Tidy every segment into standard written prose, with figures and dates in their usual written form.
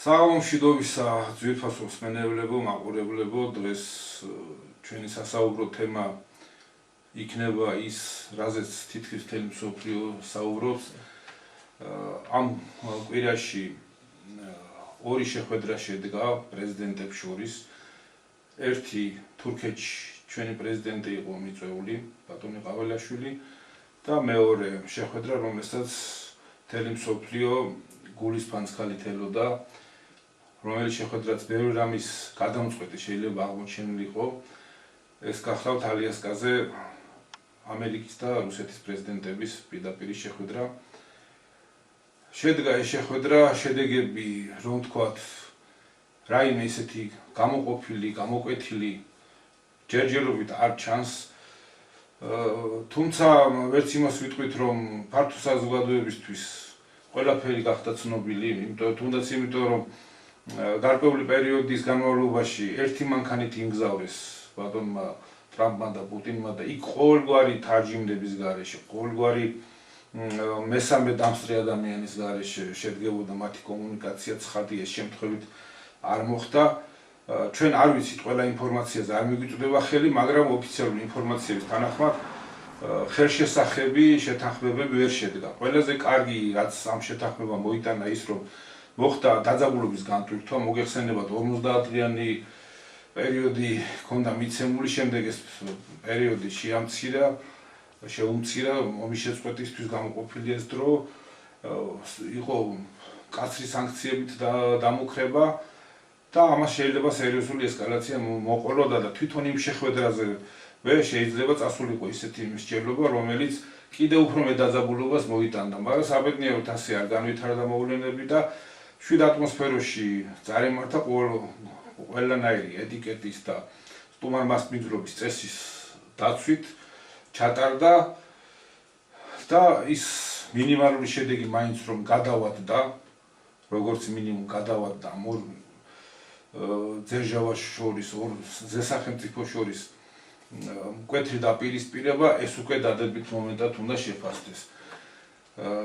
საღამომშვიდობისა ძვირფასო მსმენელებო, მაყურებლებო, დღეს ჩვენი სასაუბრო თემა იქნება ის, რაზეც თითქმის მთელი მსოფლიო საუბრობს. ამ კვირაში ორი შეხვედრა შედგა პრეზიდენტებს შორის. ერთი თურქეთში ჩვენი პრეზიდენტი იყო მიწვეული, ბატონი ყაველაშვილი და მეორე შეხვედრა, რომელსაც მთელი მსოფლიო გულისფანცხალით ელოდა, რომელიც შეხვედრაც ბევრი რამის გადამწყვეტი შეიძლება აღმოჩენილიყო. ეს გახლავთ ალიასკაზე ამერიკის და რუსეთის პრეზიდენტების პირდაპირ შეხვედრა. შედგა ეს შეხვედრა, შედეგები, რომ ვთქვათ, რაიმე ისეთი გამოყოფილი, გამოკვეთილი ჯერჯერობით არ ჩანს. თუმცა ვერც იმას ვიტყვით, რომ ფართო საზოგადოებისთვის ყველაფერი გახდა ცნობილი, თუნდაც იმიტომ, რომ გარკვეული პერიოდის განმავლობაში ერთი მანქანით იმგზავრეს ბატონმა ტრამპმა და პუტინმა და იქ ყოველგვარი თარჯიმნების გარეშე, ყოველგვარი მესამე დამსწრე ადამიანის გარეშე შედგებოდა მათი კომუნიკაცია, ცხადი ეს შემთხვევით არ მოხდა. ჩვენ არ ვიცით ყველა ინფორმაციაზე არ მიგვიწვდება ხელი, მაგრამ ოფიციალური ინფორმაციების თანახმად ხელშესახები შეთანხმებები ვერ შედგა. ყველაზე კარგი რაც ამ შეთანხმებამ მოიტანა ის, რომ მოხდა დაძაბულობის განტვირთვა, მოგეხსენებათ 50-დღიანი პერიოდი ჰქონდა მიცემული, შემდეგ ეს პერიოდი შეუმცირა ომის შეწყვეტისთვის გამოყოფილი ეს დრო, იყო მკაცრი სანქციებით დამუქრება და ამას შეიძლება სერიოზული ესკალაცია მოყოლოდა და თვითონ იმ შეხვედრაზე შეიძლება წასულიყო ისეთი მსჯელობა, რომელიც კიდევ უფრო მეტ დაძაბულობას მოიტანდა, მაგრამ საბედნიეროდ ასე არ განვითარდა მოვლენები და შვიდ ატმოსფეროში წარიმართა ყველანაირი ეტიკეტის და სტუმარ-მასპინძლობის წესის დაცვით ჩატარდა და ის მინიმალური შედეგი მაინც რომ გადავადდა, როგორც მინიმუმ გადავადდა ორ ძერჟავას შორის, ორ ზესახელმწიფოს შორის მკვეთრი დაპირისპირება, ეს უკვე დადებით მომენტად უნდა შეფასდეს.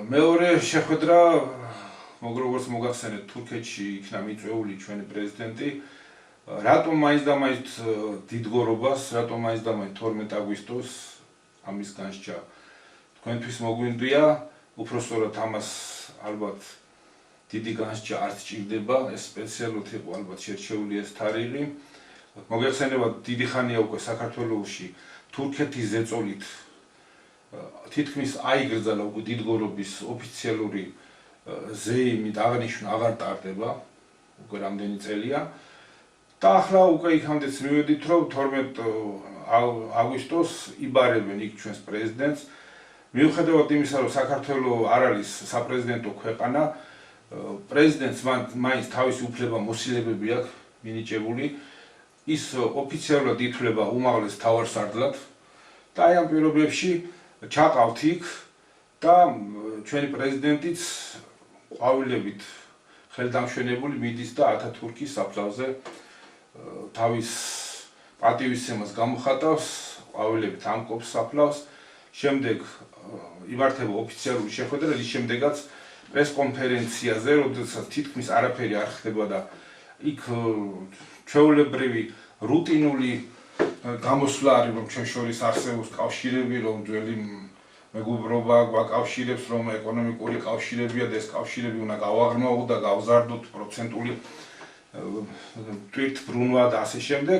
მეორე შეხვედრა, როგორც მოგახსენეთ, თურქეთში იქნა მიწვეული ჩვენი პრეზიდენტი. რატომ მაინც და მაინც დიდგორობას, რატომ მაინც და მაინც 12 აგვისტოს ამის განსჯა თქვენთვის მოგვინდია, უпростоრად ამას ალბათ დიდი განსჯა არ სჭირდება, ეს სპეციალურად იყო ალბათ შერჩეული ეს თარიღი. მოგეხსენებათ, დიდი ხანია უკვე საქართველოში თურქეთის ზეწოლით თითქმის აიგრძალა უკვე დიდგორობის ოფიციალური ზეიმი და აღნიშვნა აღარ ტარდება, უკვე რამდენი წელია. და ახლა უკვე იქამდეც მივედით, რომ 12 აგვისტოს იბარებენ იქ ჩვენს პრეზიდენტს. მიუხედავად იმისა, რომ საქართველო არ არის საპრეზიდენტო ქვეყანა, პრეზიდენტს მაინც თავისი უფლება მოსილებები აქვს მინიჭებული. ის ოფიციალურად ითვლება უმაღლეს მთავარსარდლად და აი ამ პირობებში ჩაყავთ იქ და ჩვენი პრეზიდენტიც ყვავილებით ხელდამშვენებული მიდის და ათათურქის საფლავზე თავის პატივისცემას გამოხატავს, ყვავილებით ამკობს საფლავს, შემდეგ იმართება ოფიციალური შეხვედრა, რის შემდეგაც პრესკონფერენციაზე, როდესაც თითქმის არაფერი არ ხდება და იქ ჩვეულებრივი რუტინული გამოსვლა არის, რომ ჩვენ შორის არსებობს კავშირები, რომ ძველი მეგობრობა გვაკავშირებს, რომ ეკონომიკური კავშირებია და ეს კავშირები უნდა გავაღრმავოთ და გავზარდოთ პროცენტული თვითბრუნვა და ასე შემდეგ.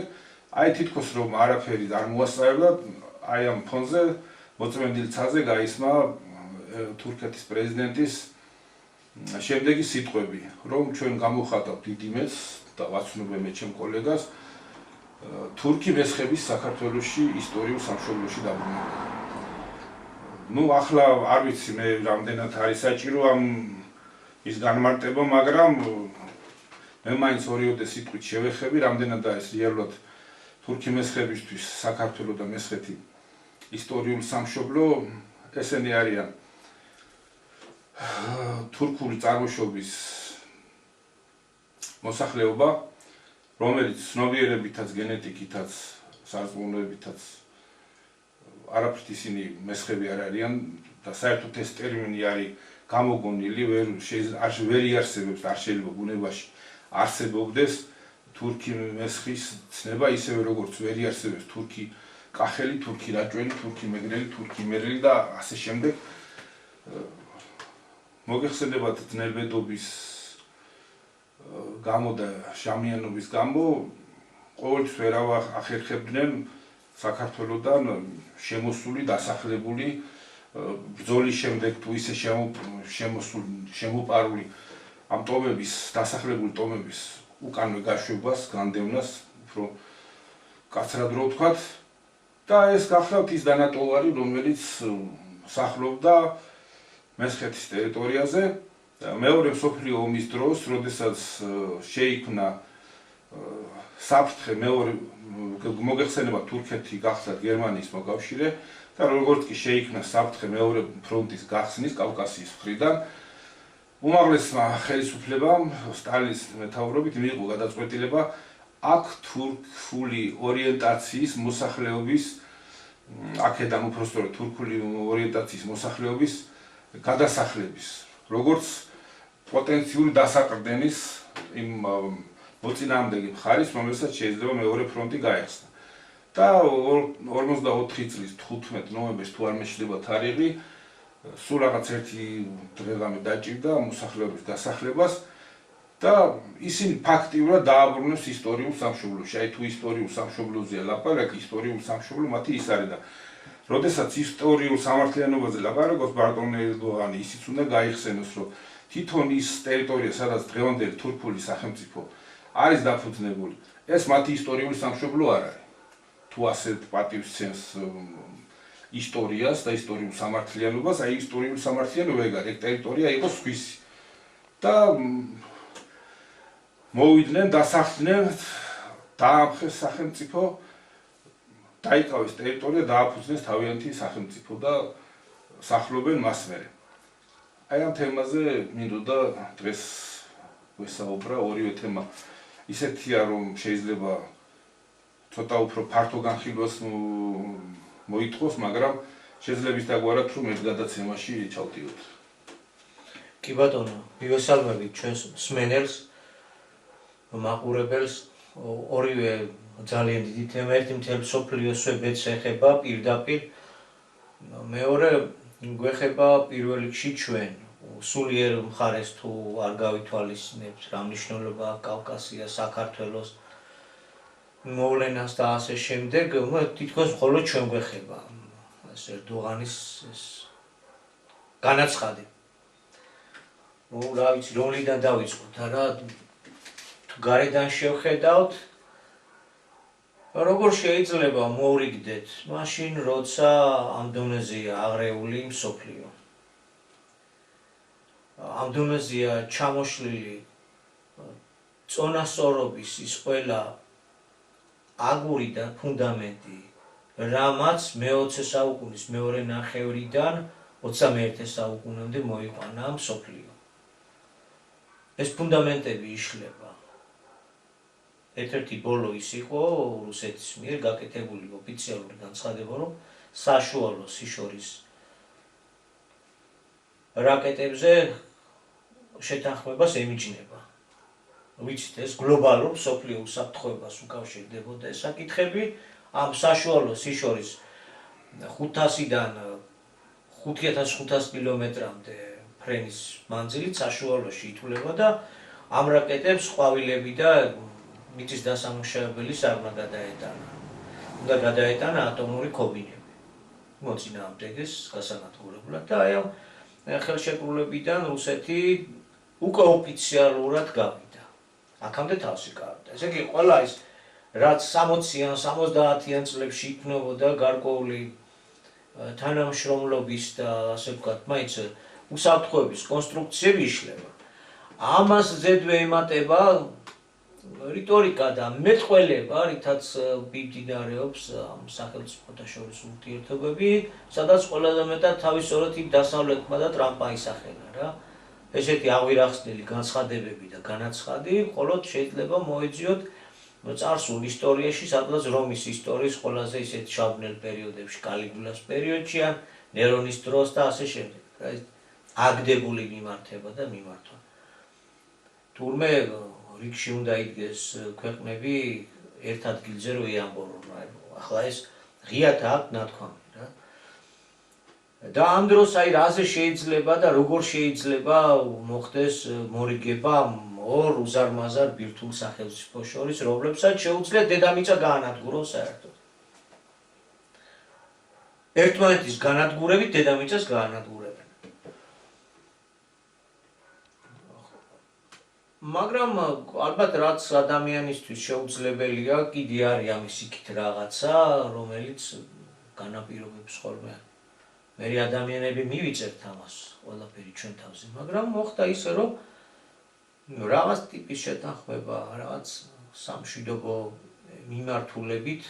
აი თითქოს რომ არაფერი არ მოასწავებდა, აი ამ ფონზე მოწმენდილ ცაზე გაისმა თურქეთის პრეზიდენტის შემდეგი სიტყვები, რომ ჩვენ გამოვხატავთ დიდ იმედს და ვაცნობე მე ჩემ კოლეგას, თურქი მესხების საქართველოში ისტორიულ სამშობლოში დაბრუნება. ახლა არ ვიცი მე რამდენად არის საჭირო ამ ის განმარტება, მაგრამ მე მაინც ორიოდე სიტყვით შევეხები, რამდენადაა ეს რეალურად თურქი მესხებისთვის საქართველო და მესხეთი ისტორიულ სამშობლო. ესენი არიან თურქული წარმოშობის მოსახლეობა, რომელიც ცნობიერებითაც, გენეტიკითაც, სარწმუნოებითაც არაფრით ისინი მესხები არ არიან და საერთოდ ეს ტერმინი არის გამოგონილი, ვერ იარსებებს, არ შეიძლება ბუნებაში არსებობდეს თურქი მესხის ცნება, ისევე როგორც ვერ იარსებებს თურქი კახელი, თურქი რაჭველი, თურქი მეგრელი, თურქი იმერელი და ასე შემდეგ. მოგეხსენებათ ძნელბედობის გამო და შამიანობის გამო ყოველთვის ვერავ ახერხებდნენ საქართველოდან შემოსული, დასახლებული ბრძოლის შემდეგ თუ ისე შემოპარული ამ ტომების, დასახლებული ტომების უკანვე გაშვებას, განდევნას, უფრო კაცრად რო ვთქვათ და ეს გახლავთ ის დანატოლარი, რომელიც სახლობდა მესხეთის ტერიტორიაზე. მეორე მსოფლიო ომის დროს, როდესაც შეიქმნა საფრთხე, მეორე მოგეხსენება თურქეთი გახდა გერმანიის მოკავშირე და როგორც კი შეიქმნა საფრთხე მეორე ფრონტის გახსნის კავკასიის მხრიდან, უმაღლესმა ხელისუფლებამ სტალინის მეთაურობით მიიღო გადაწყვეტილება აქ თურქული ორიენტაციის მოსახლეობის, აქედან უпростоრად თურქული ორიენტაციის მოსახლეობის გადასახლების, როგორც პოტენციური დასაყრდენის იმ მოწინააღმდეგე მხარის, რომელსაც შეიძლება მეორე ფრონტი გაეხსნა. და 44 წლის 15 ნოემბერს თუ არ მეშლება თარიღი, სულ რაღაც ერთი დღე-ღამე დაჭირდა მოსახლეობის დასახლებას და ისინი ფაქტიურად დააბრუნეს ისტორიულ სამშობლოში. აი თუ ისტორიულ სამშობლოზეა ლაპარაკი, ისტორიულ სამშობლო მათი ის არის და როდესაც ისტორიულ სამართლიანობაზე ლაპარაკობს ბარტონი ერდოღანი, ისიც უნდა გაიხსენოს, რომ თვითონ ის ტერიტორია, სადაც დღევანდელი თურქული სახელმწიფო არის დაფუძნებული, ეს მათი ისტორიული სამშობლო არ არის. თუ ასეთ პატივს ცემს ისტორიას და ისტორიულ სამართლიანობას, აი ისტორიული სამართლიანობა ეგ არის, ტერიტორია იყო სხვისი. და მოვიდნენ, დასახლდნენ, დაამხეს სახელმწიფო, დაიკავეს ტერიტორია, დააფუძნეს თავიანთი სახელმწიფო და სახლობენ მას მერე. აი ამ თემაზე მინდოდა დღეს ვესაუბრა, ორივე თემა ისეთია, რომ შეიძლება ცოტა უფრო ფართო განხილვას მოითხოვს, მაგრამ შეძლებს დაგვარად, რომ ერთ გადაცემაში ჩავდივოთ. კი ბატონო, მივესალმებით ჩვენს მსმენელს, მაყურებელს, ორივე ძალიან დიდი თემა, ერთი მთელ მსოფლიოს ვებედს ეხება პირდაპირ, მეორე გვეხება პირველ რიგში ჩვენ, სულიერ მხარეს თუ არ გავითვალისწინებთ რა მნიშვნელობა აქვს კავკასია, საქართველოს მოვლენას და ასე შემდეგ, თითქოს მხოლოდ ჩვენ გვეხება ეს ერდოღანის განაცხადი. რა ვიცი, რომლიდან დავიწყოთ, არა, თუ გარედან შევხედავთ, როგორ შეიძლება მოვრიგდეთ მაშინ, როცა ამ დონეზეა აღრეული მსოფლიო. ამ დონეზეა ჩამოშლილი წონასწორობის ის ყველა აგური და ფუნდამენტი, რამაც მე-20 საუკუნის მეორე ნახევრიდან 21 საუკუნემდე მოიყვანა მსოფლიო. ეს ფუნდამენტები იშლება. ერთ-ერთი ბოლო ის იყო რუსეთის მიერ გაკეთებული ოფიციალური განცხადება, რომ საშუალო სიშორის რაკეტებზე შეთანხმებას ემიჯნება. ვიცით, ეს გლობალურ მსოფლიო უსაფრთხოებას უკავშირდებოდა ეს საკითხები, ამ საშუალო სიშორის 500-დან 5500 კილომეტრამდე ფრენის მანძილით საშუალოში ითვლება და ამ რაკეტებს ყვავილები და მიწის დასამუშავებელი არ უნდა გადაეტანა. უნდა გადაეტანა ატომური ქობინები. მოწინააღმდეგეს გასანადგურებლად და აი ამ ხელშეკრულებიდან რუსეთი უკვე ოფიციალურად გავიდა. აქამდე თავსი გავიდა. ესე იგი, ყველა ის რაც 60-იან, 70-იან წლებში იქნებოდა გარკვეული თანამშრომლობის და ასე ვთქვათ, მაინც უსაფრთხოების კონსტრუქციები იშლება. ამას ზედვე ემატება რიტორიკა და მეტყველება, რითაც მიმდინარეობს ამ სახელმწიფოთა შორის ურთიერთობები, სადაც ყველაზე მეტად თავისუფლად იმ დასავლეთმა და ტრამპმა ისახელა რა. ესეთი აღვირახსნილი განცხადებები და განაცხადი, მხოლოდ შეიძლება მოეძიოთ წარსულ ისტორიაში, სადღაც რომის ისტორიის ყველაზე ისეთ შავ ბნელ პერიოდებში, კალიგულას პერიოდში ან ნერონის დროს და ასე შემდეგ. აგდებული მიმართება და მიმართვა. თურმე რიგში უნდა იდგეს ქვეყნები ერთ ადგილზე რომ ეამბობენ, ახლა ეს ღიათ აქვს ნათქვამი რა. და ამ დროს აი რაზე შეიძლება და როგორ შეიძლება მოხდეს მორიგება ორ უზარმაზარ ბირთვულ სახელმწიფო შორის, რომლებსაც შეუძლია დედამიწა გაანადგურონ საერთოდ. ერთმანეთის განადგურებით დედამიწას გაანადგურებენ. მაგრამ ალბათ რაც ადამიანისთვის შეუძლებელია, კიდე არის ამის იქით რაღაცა, რომელიც განაპირობებს ხოლმე. მე ადამიანები მივიწერთ ამას ყველაფერი ჩვენ თავზე, მაგრამ მოხდა ისე, რომ რაღაც ტიპის შეთანხმება, რაღაც სამშვიდობო მიმართულებით,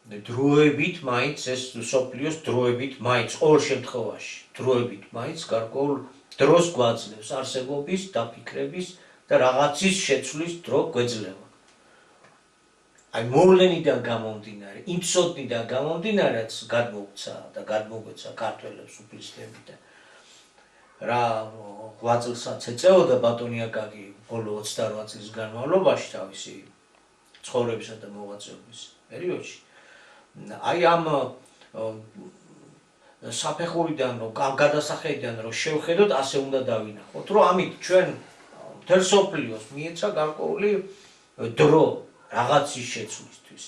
დროებით მაინც ეს სოფლიოს დროებით მაინც ყოველ შემთხვევაში, დროებით მაინც გარკვეულ დროს გვაძლევს არსებობის, დაფიქრების და რაღაცის შეცვლის დრო გვეძლევა. აი მოვლენიდან გამომდინარე, იმ ცოდნიდან გამომდინარეაც გადმოგცა და გადმოგვეცა ქართველებს უფლისწლები და რა 8 წელსაც ეწეოდა ბატონი აკაკი ბოლო 28 წლის განმავლობაში თავისი ცხოვრებისა და მოღვაწეობის პერიოდში. აი ამ საფეხურიდან რომ გადასახედიდან რომ შევხედოთ, ასე უნდა დავინახოთ, რომ ამით ჩვენ მთელ სოფლიოს მიეცა გარკვეული დრო რაღაცის შეცვლისთვის.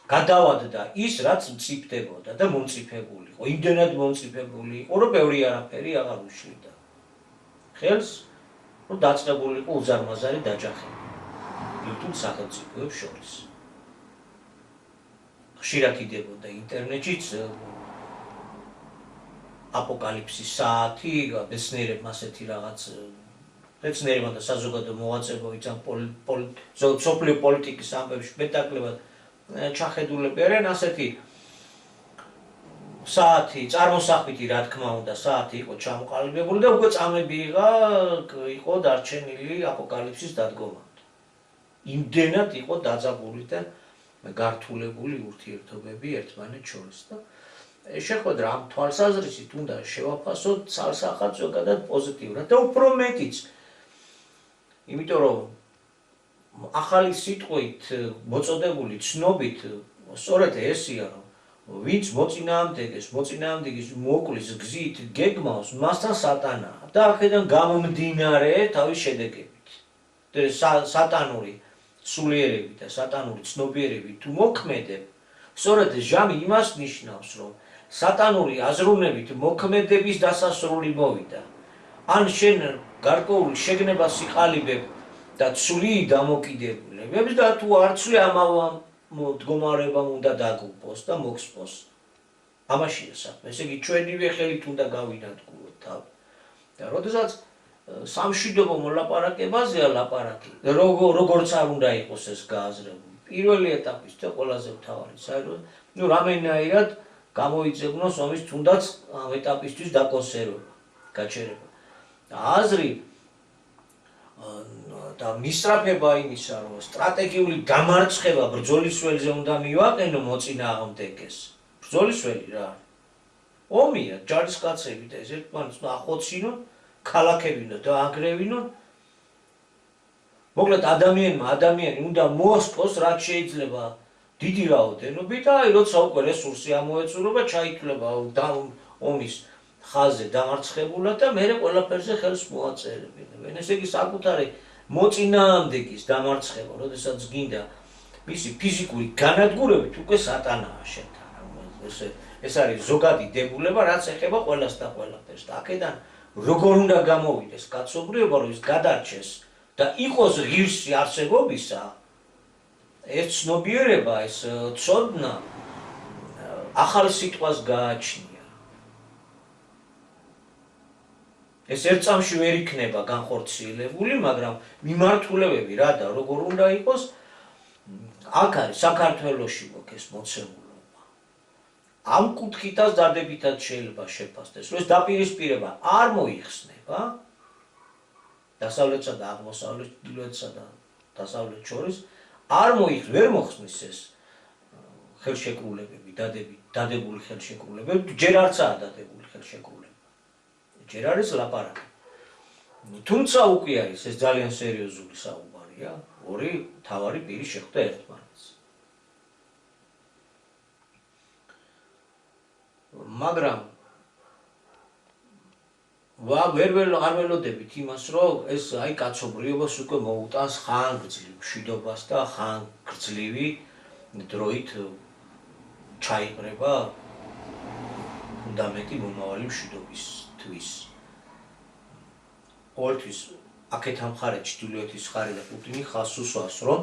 გადავადდა ის, რაც მწიფდებოდა და მომწიფებული იყო. იმდენად მომწიფებული იყო, რომ ბევრი არაფერი აღარ უშლიდა. ხელს, რომ დაწყებული იყო უზარმაზარი დაჯახება ბირთვულ სახელმწიფოებს შორის. ხშირად იდებოდა ინტერნეტშიც აპოკალიფსის საათი, მეცნიერებმა ასეთი რაღაც მეცნიერებმა და საზოგადო მოღვაწეებიც ამ სოფლიო პოლიტიკის ამბებში მეტაკლებად ჩახედულები არიან, ასეთი საათი, წარმოსახვითი რა თქმა უნდა, საათი იყო ჩამოყალიბებული და უკვე წამები იყო დარჩენილი აპოკალიფსის დადგომამდე. იმდენად იყო დაძაბული და გართულებული ურთიერთობები ერთმანეთს შორის და შეხვედრა ამ თვალსაზრისით უნდა შევაფასოთ ცალსახად ზოგადად პოზიტიურად და უფრო მეტიც. იმიტომ რომ ახალი სიტყვით მოწოდებული ცნობით სწორედ ესია, რომ ვინც მოწინააღმდეგის მოკლის გზით გეგმავს, მასთან სატანაა და აქედან გამომდინარე თავის შედეგებით. სატანური სულიერები და სატანური ცნობიერები თუ მოქმედებ, სწორედ ჟამი იმას ნიშნავს, რომ სატანური აზროვნებით მოქმედების დასასრული მოვიდა. ან შენ გარკვეულ შეგნებას იყალიბებ და ცვლი დამოკიდებულებებს და თუ არ ცვლი ამავე მდგომარეობამ უნდა დაგუპოს და მოგსპოს. ამაშია საქმე. ესე იგი ჩვენივე ხელით უნდა გავინადგუროთ თავი. და როდესაც სამშვიდობო მოლაპარაკებაზეა ლაპარაკი, როგორც არ უნდა იყოს ეს გააზრებული. პირველი ეტაპის და ყველაზე მთავარი საერთოდ, რამენაირად გამოიძებნოს ომის თუნდაც ამ ეტაპისთვის დაკონსერვება, გაჩერება. და აზრი და მისწრაფება იმისა, რომ სტრატეგიული დამარცხება ბრძოლის ველზე უნდა მივაყენო მოწინააღმდეგეს. ბრძოლის ველი რა? ომია, ჯარისკაცები და ეს ერთმანეთს ახოცინონ, ქალაქები უნდა დააგრევინონ. მოკლედ ადამიანი უნდა მოსპოს რაც შეიძლება დიდი რაოდენობით და აი როცა უკვე რესურსი ამოეწურება, ჩაითვლება ომის ხაზზე დამარცხებულად და მერე ყველაფერზე ხელს მოაწერებენ. ესე იგი საკუთარი მოწინააღმდეგის დამარცხება, როდესაც გინდა მისი ფიზიკური განადგურებით, უკვე სატანაა შენთან. ეს არის ზოგადი დებულება, რაც ეხება ყველას და ყველაფერს. და აქედან როგორ უნდა გამოვიდეს კაცობრიობა, რომ ის გადარჩეს და იყოს ღირსი არსებობისა, ეს ცნობიერება, ეს ცოდნა ახალ სიტყვას გააჩნია. ეს ერთ წამში ვერ იქნება განხორციელებული, მაგრამ მიმართულებები რა და როგორ უნდა იყოს, აქ არის საქართველოში მოგეს მოცემულობა. ამ კუთხითაც დადებითად შეიძლება შეფასდეს, რომ ეს დაპირისპირება არ მოიხსნება დასავლეთსა და აღმოსავლეთ, ჩრდილოეთსა და დასავლეთ შორის, ვერ მოხსნის ეს ხელშეკრულებები, დადებული ხელშეკრულებები, ჯერ არცაა დადებული ხელშეკრულება. ჯერ არის ლაპარაკი. თუმცა უკვე არის ეს ძალიან სერიოზული საუბარია, ორი მთავარი პირი შეხვდა ერთმანეთს. მაგრამ არ ველოდებით იმას, რომ ეს აი კაცობრიობას უკვე მოუტანს ხანგრძლივ მშვიდობას და ხანგრძლივი დროით ჩაიყრება ფუნდამენტი მომავალი მშვიდობისთვის. ყოველთვის აქეთ ამ მხარეთ ჩრდილოეთის მხარე და პუტინი ხაზს უსვამს, რომ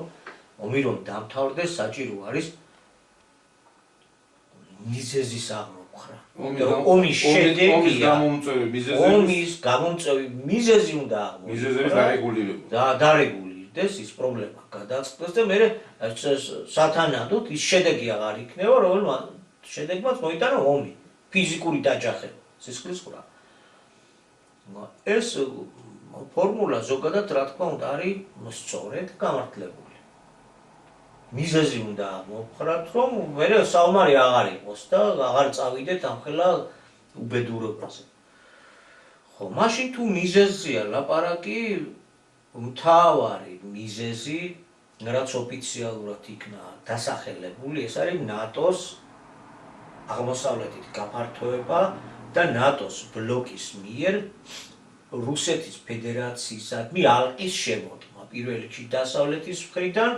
ომი რომ დამთავრდეს, საჭირო არის მიზეზის აღმოფხვრა. ომის შედეგია ომის გამომწვევი მიზეზი უნდა აღმოფხვრა. დარეგულირდეს ის პრობლემა გადაწყდეს და მე სათანადოდ ის შედეგი აღარ იქნება, რომელმაც შედეგმაც მოიტანა ომი, ფიზიკური დაჯახება, სისხლის ყრა. ეს ფორმულა ზოგადად რა თქმა უნდა არის სწორედ გამართლებული. მიზეზი უნდა აღმოფხვრათ, რომ მე საომარი აღარ იყოს და აღარ წავიდეთ ამხელა უბედურებაზე. ხო, მაშინ თუ მიზეზია ლაპარაკი, მთავარი მიზეზი, რაც ოფიციალურად იქნა დასახელებული, ეს არის ნატოს აღმოსავლეთით გაფართოება და ნატოს ბლოკის მიერ რუსეთის ფედერაციისადმი ალყის შემოდგმა პირველ რიგში დასავლეთის მხრიდან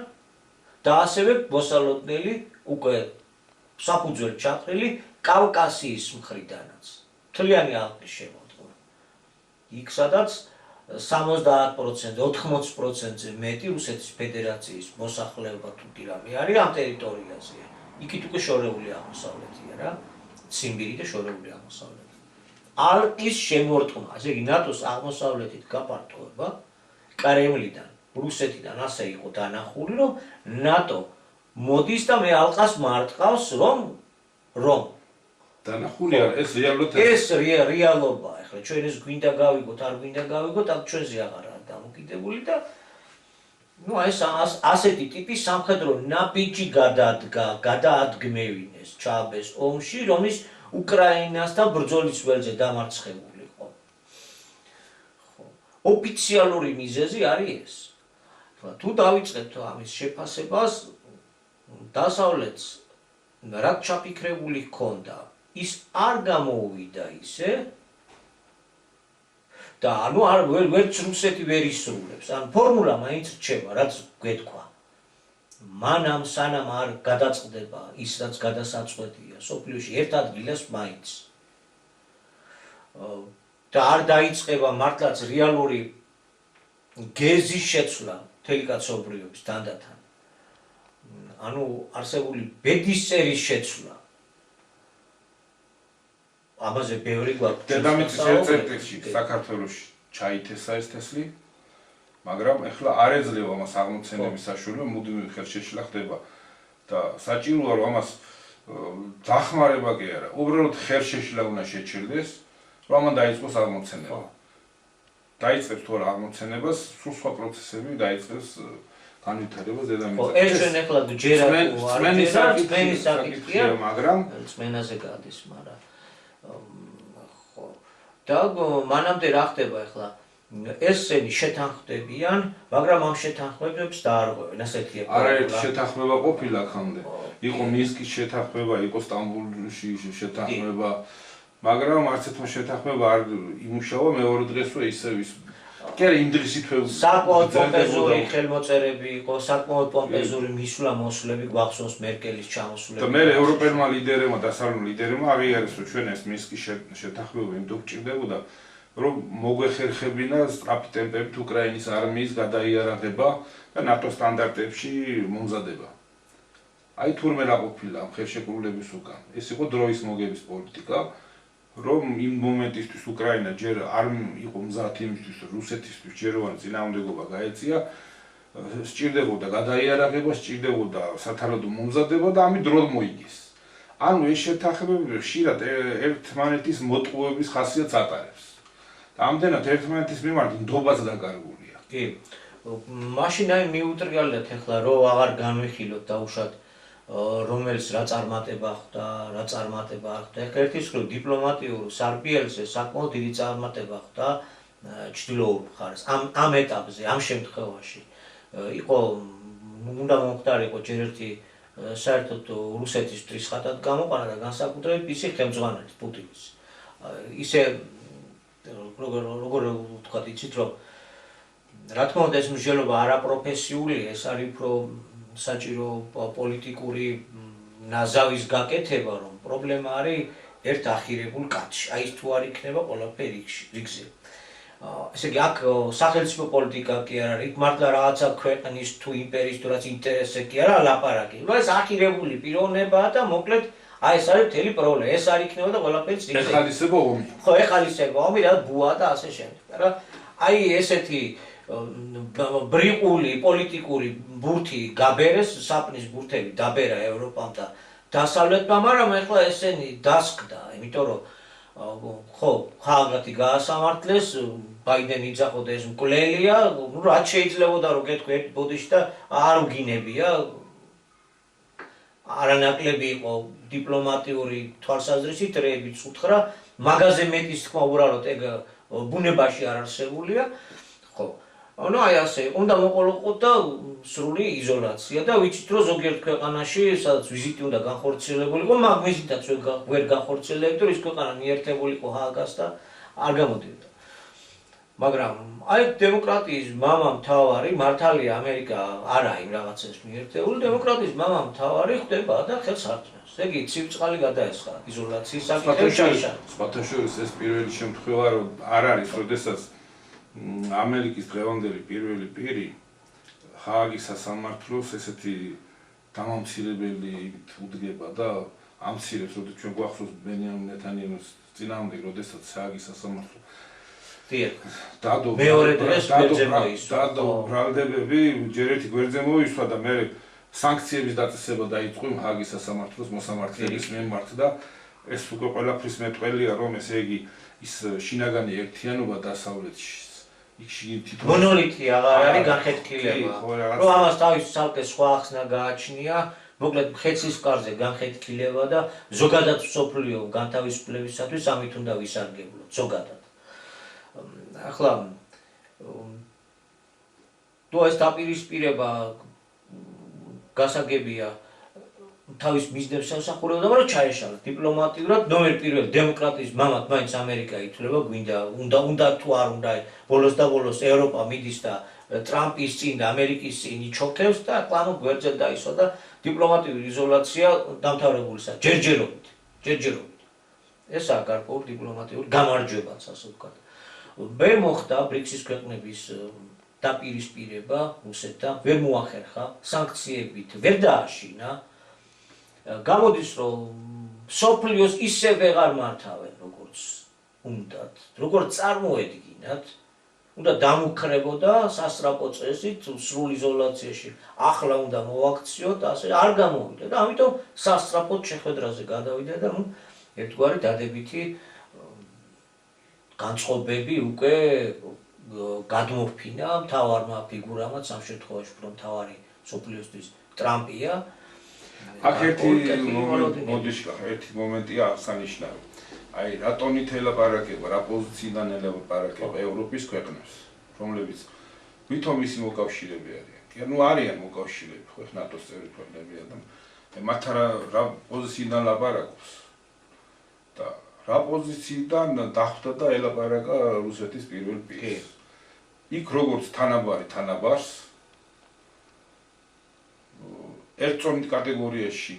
და ასევე მოსალოდნელი უკვე საფუძველი ჩაყრილი კავკასიის მხრიდანაც. მთლიანი ალყის შემოდგმა. იქ სადაც 70%, 80%-ზე მეტი რუსეთის ფედერაციის მოსახლეობა თუ კი რამე არის ამ ტერიტორიაზე. იქით უკვე შორეული აღმოსავლეთია რა. ციმბირი და შორეული აღმოსავლეთი. ალყის შემორტყმა, ესე იგი ნატოს აღმოსავლეთით გაფართოება კრემლიდან, რუსეთიდან ასე იყო დანახული, რომ ნატო მოდის და მე ალყას მარტყავს, რომ დანახული არ ეს რეალურად ეს რეალობაა. ეხლა ჩვენ ეს გვინდა გავიგოთ, არ გვინდა გავიგოთ, აქ ჩვენზე აღარ არის დამოკიდებული და ეს ასეთი ტიპის სამხედრო ნაბიჯი გადაადგმევინეს ჩააბეს ომში, რომის უკრაინასთან ბრძოლის ველზე დამარცხებული იყო. ოფიციალური მიზეზი არის ეს. თუ დავიწყებთ ამის შეფასებას, დასავლეთს რაც ჩაფიქრებული ჰქონდა, ის არ გამოუვიდა ისე და ვერც რუსეთი ვერ ისრულებს. ფორმულა მაინც რჩება, რაც გვეთქვა. მანამ სანამ არ გადაწყდება ის, რაც გადასაწყვეტია სოფლიოში ერთ ადგილას მაინც. და არ დაიწყება მართლაც რეალური გეზის შეცვლა მთელი კაცობრიობის თანდათან. არსებული ბედის წერის შეცვლა. ამაზე ბევრი გვაქვს. დედამიწის ერთ-ერთი საქართველოში ჩაითესა ეს თესლი, მაგრამ ეხლა არ ეძლევა ამას აღმოცენების საშუალება, მუდმივი ხელშეშლა ხდება და საჭიროა რომ ამას დახმარება კი არა, უბრალოდ ხელშეშლა უნდა შეჩერდეს, რომ ამან დაიწყოს აღმოცენება. დაიწყებს თუ არა აღმოცენებას, სულ სხვა პროცესები დაიწყებს განვითარებას დედამიწაზე. ეს ჩვენ ეხლა ჯერ არ საკითხია, მაგრამ წმენაზე გადის, მაგრამ და მანამდე რა ხდება ეხლა ესენი შეთანხმდებიან, მაგრამ ამ შეთანხმებებს დაარღვევენ, ასეთია. არაერთი შეთანხმება ყოფილა აქამდე. იყო მინსკის შეთანხმება, იყო სტამბოლში შეთანხმება, მაგრამ არც ერთმა შეთანხმება არ იმუშავა, მეორე დღესვე ისევ ის. კი არა, იმ დღის ითვე საკმაოდ პომპეზური ხელმოწერები იყო, საკმაოდ პომპეზური მისვლა-მოსვლები გვახსოვს მერკელის ჩამოსვლები. და მე ევროპელმა ლიდერებმა, დასავლურ ლიდერებმა აღიარეს, რომ ჩვენ ეს მინსკის შეთანხმება იმდენ გჭირდებოდა, რომ მოგვეხერხებინა სწრაფი ტემპებით უკრაინის არმიის გადაიარაღება და ნატო სტანდარტებში მომზადება. აი თურმე რა ყოფილა ამ ხელშეკრულების უკან. ეს იყო დროის მოგების პოლიტიკა, რომ იმ მომენტისთვის უკრაინა ჯერ არ იყო მზად იმისთვის, რომ რუსეთისთვის ჯეროვანი წინააღმდეგობა გაეწია, სჭირდებოდა გადაიარაღება, სჭირდებოდა სათანადო მომზადება და ამით დროდ მოიგეს. ანუ ეს შეთანხმებები ხშირად ერთმანეთის მოტყუების ხასიათს ატარებს. და ამდენად ერთმანეთის მიმართ ნდობაც დაკარგულია. კი. მაშინ აი მიუტრიალეთ ეხლა რომ აღარ განვიხილოთ დაუშვათ რომელიც რა წარმატება ხვდა, რა წარმატება არ ხვდა. ეხლა ერთის მხრივ დიპლომატიურ სარბიელზე საკმაოდ დიდი წარმატება ხვდა ჩრდილოურ მხარეს. ამ ეტაპზე, ამ შემთხვევაში იყო უნდა მომხდარიყო ჯერ ერთი საერთოდ რუსეთისთვის ხათად გამოყანა და განსაკუთრებით მისი ხელმძღვანელი პუტინის. ისე როგორ ვთქვათ, იცით რომ რა თქმა უნდა ეს მსჯელობა არაპროფესიულია, ეს არის უფრო საჭირო პოლიტიკური ნაზავის გაკეთება, რომ პრობლემა არის ერთ ახირებულ კაცში. აი ეს თუ არ იქნება ყველაფერი რიგზე. ესე იგი აქ სახელმწიფო პოლიტიკა კი არ არის, მართლა რაღაცა ქვეყნის თუ იმპერიის თუ რაც ინტერესზე კი არა ლაპარაკი. ეს ახირებული პიროვნებაა და მოკლედ აი ეს არის მთელი პრობლემა. ეს არ იქნება და ყველაფერი რიგზე. ეხალისება ომი. ხო, ეხალისება ომი და ბუა და ასე შემდეგ. რა აი ესეთი ბრიყული პოლიტიკური ბურთი გაბერეს, საპნის ბურთები დაბერა ევროპამ და დასავლეთმა, მაგრამ ეხლა ესენი დასკდა, იმიტომ რომ ხო, ხალხი გაასამართლეს, ბაიდენი იძახოდა ეს მკვლელია, რაც შეიძლებოდა რომ გეტყვი ერთ ბოდიში და არ უგინებია. არანაკლები იყო დიპლომატიური თვალსაზრისით რეებიც უთხრა, მაგაზე მეტის თქმა უბრალოდ ეგ ბუნებაში არ არსებულია. ხო. ანუ აი ასე, უნდა მოყოლოყოთ და სრული იზოლაცია და ვიცით რომ ზოგიერთ ქვეყანაში, სადაც ვიზიტი უნდა განხორციელებულიყო, მაგ ვიზიტაც ვერ განხორციელებდა, ის ქვეყანა მიერთებულიყო ჰააგას და არ გამოდიოდა. მაგრამ აი დემოკრატიის მამა მთავარი, მართალია ამერიკა არა იმ რაღაცას მიერთებული, დემოკრატიის მამა მთავარი ხდება და ხელს არტყმავს. ეგ ცივწყალი გადაესხა იზოლაციის საკითხებში. სხვათა შორის ეს პირველი შემთხვევა რომ არ არის, როდესაც ამერიკის დღევანდელი პირველი პირი ჰააგის სასამართლოს ესეთი დამამცირებელი უდგება და ამცირებს, რომ ჩვენ გვახსოვს ბენიამინ ნეთანიაჰუს წინააღმდეგ, როდესაც ჰააგის სასამართლო მეორე დღეს გვერდზე მოისვა. დადო ბრალდებები ჯერ ერთი გვერდზე მოისვა და მე სანქციების დაწესება დაიწყო ჰააგის სასამართლოს მოსამართლეების მიმართ და ეს უკვე ყველაფრის მეტყველია, რომ ესე იგი ის შინაგანი ერთიანობა დასავლეთში მონოლითი აღარ არის განხეთქილება. რომ ამას თავის ცალკე სხვა ახსნა გააჩნია, მოკლედ ხეცის კარზე განხეთქილება და ზოგადად მსოფლიო განთავისუფლებისათვის ამით უნდა ვისარგებლოთ, ზოგადად. ახლა თუ ეს დაპირისპირება გასაგებია თავის მიზნებს ემსახურებოდა, მაგრამ ჩაეშალა დიპლომატიურად, ნომერ პირველი დემოკრატიის მამად მაინც ამერიკა ითვლება, გვინდა უნდა თუ არ უნდა, ბოლოს და ბოლოს ევროპა მიდის და ტრამპის წინ და ამერიკის წინ იჩოქებს და კლანო გვერდზე დაისვა და დიპლომატიური იზოლაცია დამთავრებულისა ჯერჯერობით. ესაა გარკვეულ დიპლომატიური გამარჯვებაც, ასე ვთქვათ. ვერ მოხდა ბრიქსის ქვეყნების დაპირისპირება რუსეთთან, ვერ მოახერხა, სანქციებით ვერ დააშინა. გამოდის რომ სოფლიოს ისე ვეღარ მართავენ როგორც უნდათ, როგორც წარმოედგინათ, უნდა დამუქრებოდა სასწრაფო წესით სრულ იზოლაციაში. ახლა უნდა მოვაქციოთ, ასე არ გამოვიდა და ამიტომ სასწრაფოდ შეხვედრაზე გადავიდა და ერთგვარი დადებითი განწყობები უკვე გადმოფინა მთავარმა ფიგურამაც ამ შემთხვევაში უფრო მთავარი სოფლიოსთვის ტრამპია. აქ ერთი მომენტია აღსანიშნავი. აი რატონით ელაპარაკება, რა პოზიციიდან ელაპარაკება ევროპის ქვეყნებს, რომლებიც ვითომ ისი მოკავშირეები არიან. კი, ანუ არიან მოკავშირეები, ხო, ნატოს წევრი ქვეყნებია და მათ რა პოზიციიდან ლაპარაკობს. და რა პოზიციიდან დახვდა და ელაპარაკა რუსეთის პირველ პირს. იქ როგორც თანაბარს ერთწონით კატეგორიაში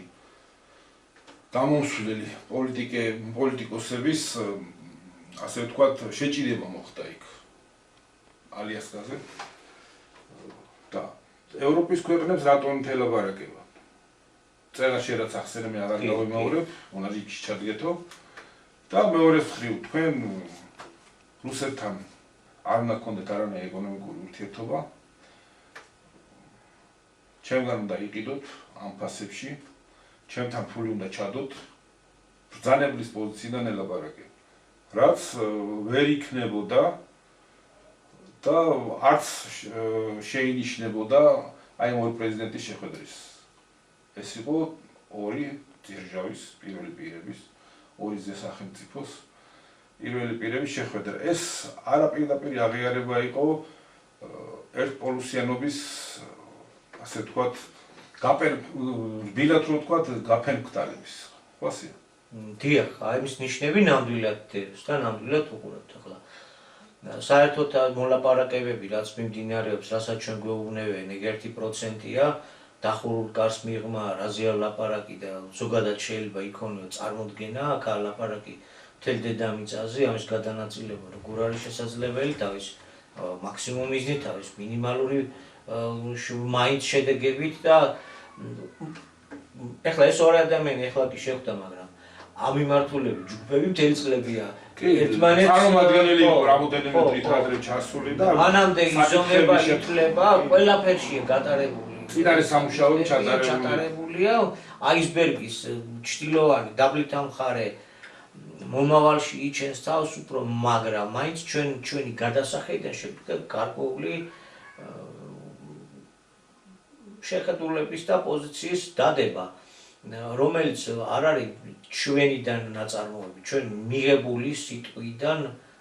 დამოსვლელი პოლიტიკოსების ასე ვთქვათ შეჭიდება მოხდა იქ ალიასკაზე და ევროპის ქვეყნებს რატომ ელაპარაკება. წერაში რაც ახსენე მე აღარ გავიმეორებ, უნდა იქში ჩადგეთო და მეორე მხრივ თქვენ რუსეთთან არ უნდა გქონდეთ არანაირი ეკონომიკური ურთიერთობა. ჩემგან უნდა იყიდოთ ამ ფასებში, ჩემთან ფული უნდა ჩადოთ, ბრძანებლის პოზიციიდან ელაპარაკებ. რაც ვერ იქნებოდა და არც შეინიშნებოდა აი მოი პრეზიდენტის შეხვედრის ეს იყო ორი ძირჟავის პირველი პირების, ორი ზესახელმწიფოს პირველი პირების შეხვედრა. ეს არა პირდაპირ აღიარება იყო ერთპოლუსიანობის, ასე ვთქვათ, რბილად რო ვთქვათ, გაფერმკრთალების. ხვალსია? დიახ, აი მის ნიშნები ნამდვილად დევს და ნამდვილად უყურებთ ახლა. საერთოდ მოლაპარაკებები, რაც მიმდინარეობს, რასაც ჩვენ გვეუბნებიან, ეგ 1%-ია დახურულ კარს მიღმა, რაზეა ლაპარაკი და ზოგადად შეიძლება იქონიო წარმოდგენა, აქ ლაპარაკი მთელ დედამიწაზე, ამის გადანაწილება როგორ არის შესაძლებელი, თავის მაქსიმუმ მიზნით, თავის მინიმალური მაინც შედეგებით და ეხლა ეს ორი ადამიანი ეხლა კი შეხვდა, მაგრამ ამ მიმართულებით ჯგუფები მთელი წლებია ერთმანეთს წარმომადგენელი იყო რამოდენიმე დღით ადრე ჩასული და მანამდე იზომება ითვლება, ყველაფერშია გატარებული. წინ არის სამუშაოები ჩატარებულია აისბერგის ჩრდილოვანი დაბლით მხარე მომავალში იჩენს თავს უფრო, მაგრამ მაინც ჩვენი გადასახედიდან შეგვიძლია გარკვეული შეხედულების და პოზიციის დადება, რომელიც არ არის ჩვენიდან ნაწარმოები, ჩვენ მიღებული სიტყვიდან,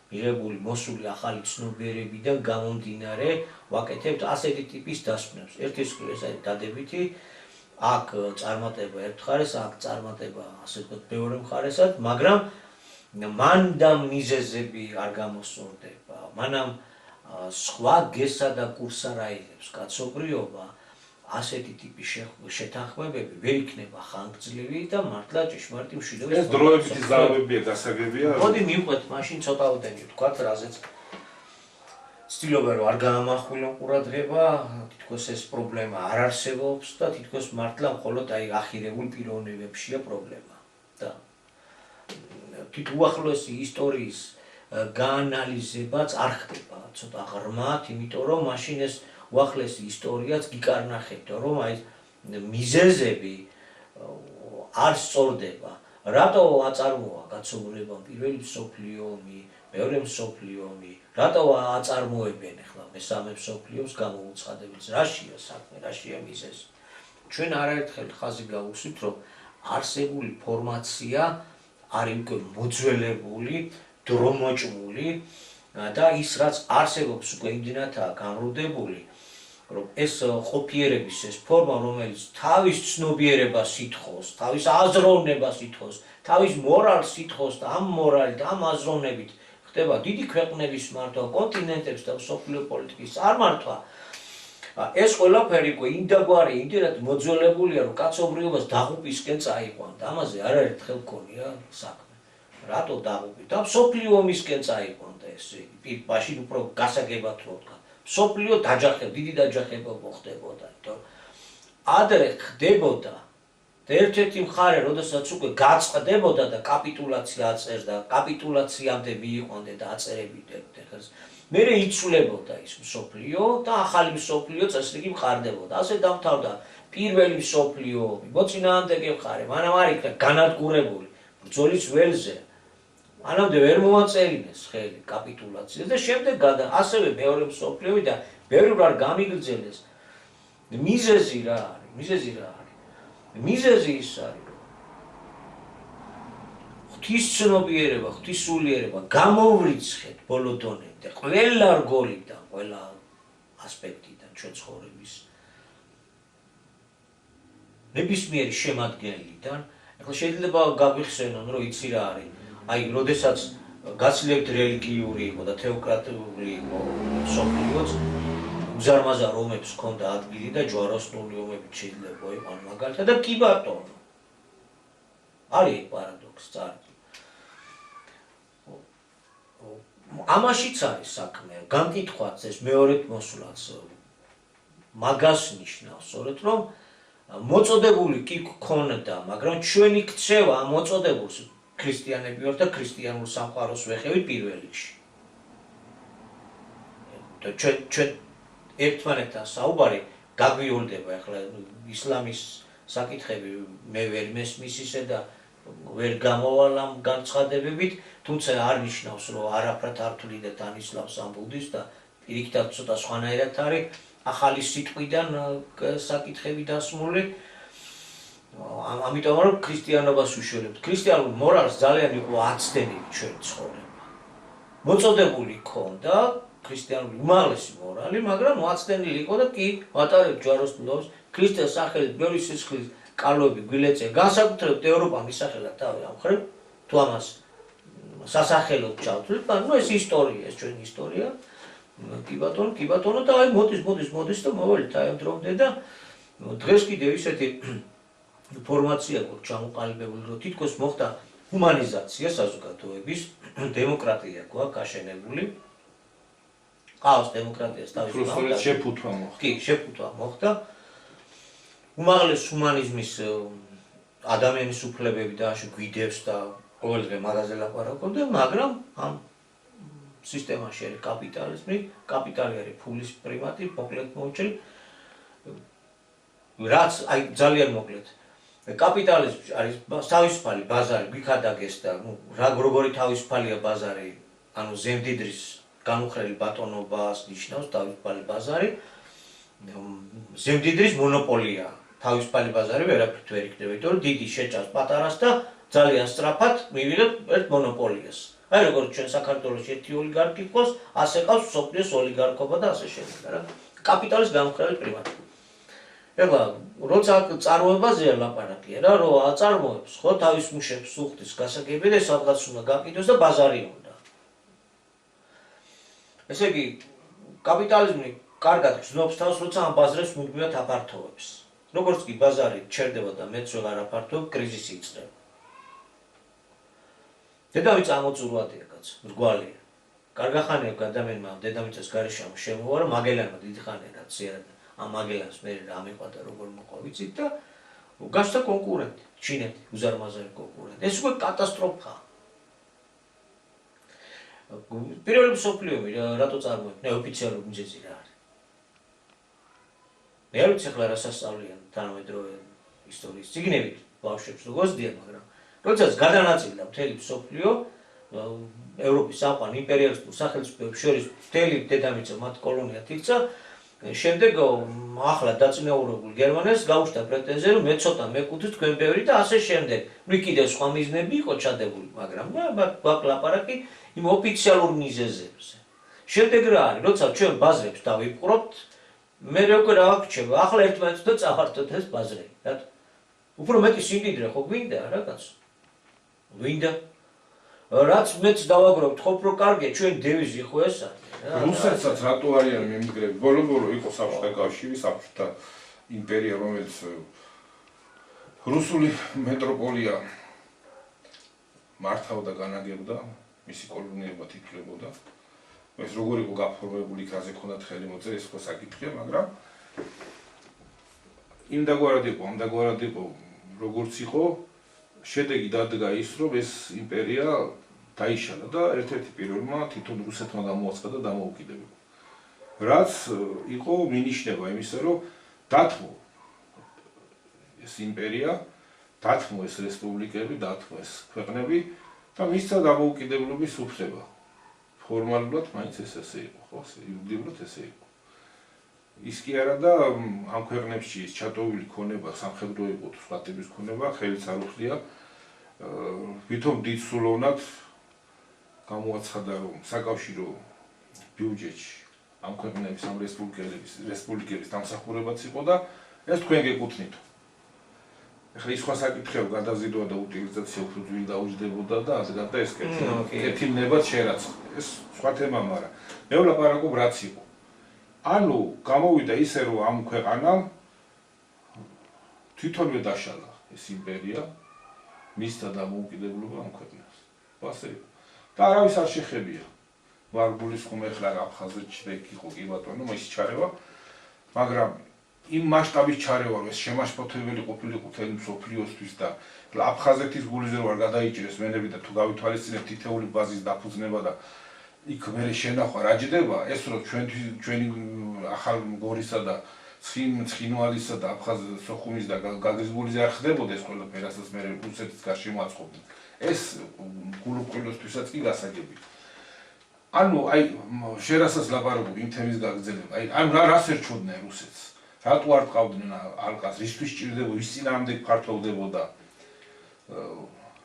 მიღებული მოსული ახალი ცნობიერებიდან გამომდინარე ვაკეთებთ ასეთი ტიპის დასკვნებს. ერთის მხრივ ეს არის დადებითი, აქ წარმატება ერთ მხარეს, აქ წარმატება ასე ვთქვათ მეორე მხარესად, მაგრამ მანდა მიზეზები არ გამოსწორდება, მანამ სხვა გესა და კურს არ აიღებს კაცობრიობა, ასეთი ტიპის შეთანხმებები ვერ იქნება ხანგრძლივი და მართლა ჭიშმარიტი მშვიდობის. ეს დროებითი ზავებია, გასაგებია. მოდი მივყვეთ მაშინ ცოტაოდენი ვთქვათ, რაზეც ცდილობა რომ არ გაამახვილო ყურადღება, თითქოს ეს პრობლემა არ არსებობს და თითქოს მართლა მხოლოდ აი ახირებულ პიროვნებებშია პრობლემა. და თვით უახლოესი ისტორიის გაანალიზებაც არ ხდება ცოტა ღრმად, იმიტომ რომ მაშინ ეს უახლესი ისტორიაც გიკარნახებდა, რომ აი მიზეზები არ სწორდება. რატო აწარმოა კაცობრიობამ პირველი მსოფლიო ომი, მეორე მსოფლიო ომი, რატო აწარმოებენ ახლა მესამე მსოფლიო ომს გამოუცხადებელს, რაშია საქმე, რაშია მიზეზი? ჩვენ არაერთხელ ხაზი გავუსვით, რომ არსებული ფორმაცია არის უკვე მოძველებული, დრომოჭმული და ის რაც არსებობს უკვე იმდენადაა განრუდებული, რომ ეს ყოფიერების ეს ფორმა, რომელიც თავის ცნობიერებას ითხოვს, თავის აზროვნებას ითხოვს, თავის მორალს ითხოვს და ამ მორალით, ამ აზროვნებით ხდება დიდი ქვეყნების მართვა, კონტინენტებს და მსოფლიო პოლიტიკის წარმართვა. ეს ყველაფერი უკვე იმდაგვარი, იმდენად მოძველებულია, რომ კაცობრიობას დაღუპისკენ წაიყვან და ამაზე არაერთხელ გქონია საქმე. რატო დაღუპი? და მსოფლიო ომისკენ წაიყვანდა ეს, მაშინ უფრო გასაგებად რო ვთქვა. მსოფლიო დაჯახება, დიდი დაჯახება მოხდებოდა, იმიტომ ადრე ხდებოდა და ერთ-ერთი მხარე, როდესაც უკვე გაწყდებოდა და კაპიტულაცია აწერდა, კაპიტულაციამდე მიიყვანდა და აწერებიდა ხერს. მერე იცვლებოდა ის მსოფლიო და ახალი მსოფლიო წესრიგი მხარდებოდა. ასე დამთავრდა პირველი მსოფლიო ომი. მოწინააღმდეგე მხარე, მანამ არ იქნა განადგურებული ბრძოლის ველზე. მანამდე ვერ მოაწერინეს ხელი კაპიტულაციას და შემდეგ ასევე მეორე მსოფლიო ომი და ბევრი რამ გამიგრძელეს. მიზეზი რა არის? მიზეზი ის არის, რომ ღვთისცნობიერება, ღვთისულიერება გამოვრიცხეთ ბოლო დონემდე, ყველა რგოლიდან, ყველა ასპექტიდან ჩვენ ცხოვრების ნებისმიერი შემადგენლიდან. ახლა შეიძლება გაგვიხსენონ, რომ იცი რა არის. აი, როდესაც გაცილებით რელიგიური იყო და თეოკრატიული იყო მსოფლიოც, უზარმაზარ ომებს ჰქონდა ადგილი და ჯვაროსნული ომებით შეიძლება იყვნენ მაგალითად და კი ბატონო. არის პარადოქსი წარგი. ამაშიც არის საქმე, განკითხვაც ეს მეორედ მოსვლაც მაგას ნიშნავს, სწორედ რომ მოწოდებული კი გქონდა, მაგრამ ჩვენი ქცევა ამ მოწოდებულს ქრისტიანები ვართ და ქრისტიანულ სამყაროს ვეხევით პირველ რიგში. და ჩვენ ერთმანეთთან საუბარი გაგვიოლდება, ახლა ისლამის საკითხები მე ვერ მესმის ისე და ვერ გამოვალ ამ განცხადებებით, თუმცა არ ნიშნავს, რომ არაფრად არ თვლიდეთ ან ისლამს ან ბუდიზმს და პირიქითაც ცოტა სხვანაირად არის ახალი სიტყვიდან საკითხები დასმული. ამიტომ რომ ქრისტიანობას უშველებთ. ქრისტიანულ მორალს ძალიან იყო აცდენილი ჩვენი ცხოვრება. მოწოდებული ქონდა ქრისტიანული უმაღლესი მორალი, მაგრამ აცდენილი იყო და კი ვატარებთ ჯვაროსნულობას, ქრისტეს სახელით ბევრი სისხლის კალოები გვილეწე, განსაკუთრებით ევროპამ ისახელა თავი ამ ხრივ, თუ ამას სასახელოდ ჩავთვლით, მაგრამ ეს ისტორია, ეს ჩვენი ისტორია. კი ბატონო და აი მოდის და მოვალით აი ამ დრომდე და დღეს კიდევ ისეთი ინფორმაცია გვაქვს ჩამოყალიბებული, რომ თითქოს მოხდა ჰუმანიზაცია საზოგადოების, დემოკრატია გვაქვს აშენებული. ყავს დემოკრატიას თავის უბრალოდ შეფუთვა მოხდა. კი, შეფუთვა მოხდა. უმაღლეს ჰუმანიზმის ადამიანის უფლებები და ასე გვიდევს და ყოველ დღე მაგაზე ლაპარაკობთ, მაგრამ ამ სისტემაში არის კაპიტალიზმი, კაპიტალი არის ფულის პრიმატი, მოკლედ მოვჭრილ. რაც აი ძალიან მოკლედ. კაპიტალიზმი არის თავისუფალი ბაზარი, გიქადაგეს და როგორი თავისუფალია ბაზარი, ანუ ზემდიდრის განუხრელი ბატონობას ნიშნავს თავისუფალი ბაზარი. ზემდიდრის მონოპოლია. თავისუფალი ბაზარი ვერაფრით ვერ იქნება, იმიტომ რომ დიდი შეჭავს პატარას და ძალიან სწრაფად მივიღებ ერთ მონოპოლიას. აი როგორც ჩვენ საქართველოში ერთი ოლიგარქი ყავს, ასე ყავს მსოფლიოს ოლიგარქობა და ასე შემდეგ, რა. კაპიტალის განუხრელი პრიმატი. ეხლა როცა წარმოებაზეა ლაპარაკია რა, რომ აწარმოებს ხო თავის მუშებს უხდის გასაგები და სადღაც უნდა გაკიდოს და ბაზარი უნდა. ესე იგი კაპიტალიზმი კარგად გრძნობს თავს, როცა ამ ბაზრებს მუდმივად აფართოვებს. როგორც კი ბაზარი ჩერდება და მეც ვეღარ აფართოვებ, კრიზისი იწყება. დედამიწა ამოწურვადია კაც, მრგვალია. კარგახანია ადამიანმა დედამიწას გარშემო შემოვა, რომ მაგელანმა დიდი ხანია რაც ზიანდა. ამ მაგელანს მე რა მიყვა და როგორ მოყვა ვიცით და გასცა კონკურენტი, ჩინეთი, უზარმაზარი კონკურენტი. ეს უკვე კატასტროფაა. პირველი მსოფლიო ომი რატო წარმოიქმნა? ნეოფიციალური მიზეზი რა არის? მე არ ვიცი ახლა რა სასწავლიან თანამედროვე ისტორიის წიგნებით ბავშვებს როგორც დიან, მაგრამ როდესაც გადანაწილდა მთელი მსოფლიო ევროპის საყვან იმპერიალისტურ სახელმწიფოებს შორის მთელი დედამიწა მათ კოლონიად იქცა, შემდეგ ახლა დაწინაურებულ გერმანელს გაუჩნდა პრეტენზია, რომ მე ცოტა მეკუთვნით თქვენ ბევრი და ასე შემდეგ. ნუ კიდევ სხვა მიზნები იყო ჩადებული, მაგრამ გვაქვს ლაპარაკი იმ ოფიციალურ მიზეზებზე. შემდეგ რა არის, როცა ჩვენ ბაზრებს დავიპყრობთ, მე როგორ რა გვჩება, ახლა ერთმანეთს და წავართოთ ეს ბაზრები. რატო? უფრო მეტი სიმდიდრე ხო გვინდა რა კაცო? გვინდა. რაც მეც დავაგროვთ, ხო უფრო კარგია, ჩვენი დევიზი ხო ეს არის. რუსეთსაც რატო არიან მემიგრები? ბოლო-ბოლო იყო საბჭოთა კავშირი, საბჭოთა იმპერია, რომელიც რუსული მეტროპოლია მართავდა, განაგებდა, მისი კოლონიებად ითვლებოდა. ეს როგორ იყო გაფორმებული, იქაზე ქონდათ ხელი მოწერა, ეს ხო საკითხია, მაგრამ იმდაგვარად იყო, ამდაგვარად იყო, როგორც იყო, შედეგი დადგა ის, რომ ეს იმპერია დაიშალა და ერთ-ერთი პირველმა თვითონ რუსეთმა გამოაცხადა დამოუკიდებობა. რაც იყო მინიშნება იმისა, რომ დათმო ეს იმპერია, დათმო ეს რესპუბლიკები, დათმო ეს ქვეყნები და მისცა დამოუკიდებლობის უფლება. ფორმალურად მაინც ესე იყო, ხო, იურიდიულად ესე იყო. ის კი არა და ამ ქვეყნებში ის ჩატოვილი ქონება, სამხედრო იყო თუ სხვა ტიპის ქონება, ხელიც არ უხდია. ვითომ დიდ სულოვნად გამოაცხადა, რომ საკავშირო ბიუჯეტში ამ ქვეყნების, ამ რესპუბლიკების დამსახურებაც იყო და ეს თქვენ გეკუთვნით. ეხლა ის სხვა საკითხია, გადაზიდვა და უტილიზაცია უფრო ძვირ დაუჯდებოდა და ასეთ და ეს კეთილნებად შერაცხა. ეს სხვა თემა, მაგრამ მე ვლაპარაკობ რაც იყო. ანუ გამოვიდა ისე, რომ ამ ქვეყანამ თვითონვე დაშალა ეს იმპერია, მისცა დამოუკიდებლობა ამ ქვეყნას. ასე იყო. და არავის არ შეხებია. ვარგულის ხომ ეხლა აფხაზეთში და იქ იყო კი ბატონო, ის ჩარევა, მაგრამ იმ მასშტაბის ჩარევა, რომ ეს შემაშფოთებელი ყოფილიყო მთელი მსოფლიოსთვის და აფხაზეთის გულზე ვარ გადაიჭირეს მენები და თუ გავითვალისწინებთ თითეული ბაზის დაფუძნება და იქ მე შენახვა რა ჯდება, ეს რომ ჩვენი ახალ გორისა და ცხინვალისა და აფხაზ სოხუმის და გაგიზბულიზე არ ხდებოდა ეს ყველაფერი, რასაც მე რუსეთის გარშემო აწყობდნენ. ეს გულუყვილოსთვისაც კი გასაგებია. ანუ აი შენ რასაც ლაპარაკობ იმ თემის გაგრძელება, აი რას ერჩოდნენ რუსეთს? რატო არ ყავდნენ ალყას, რისთვის სჭირდებოდა, ვის წინააღმდეგ ფართოვდებოდა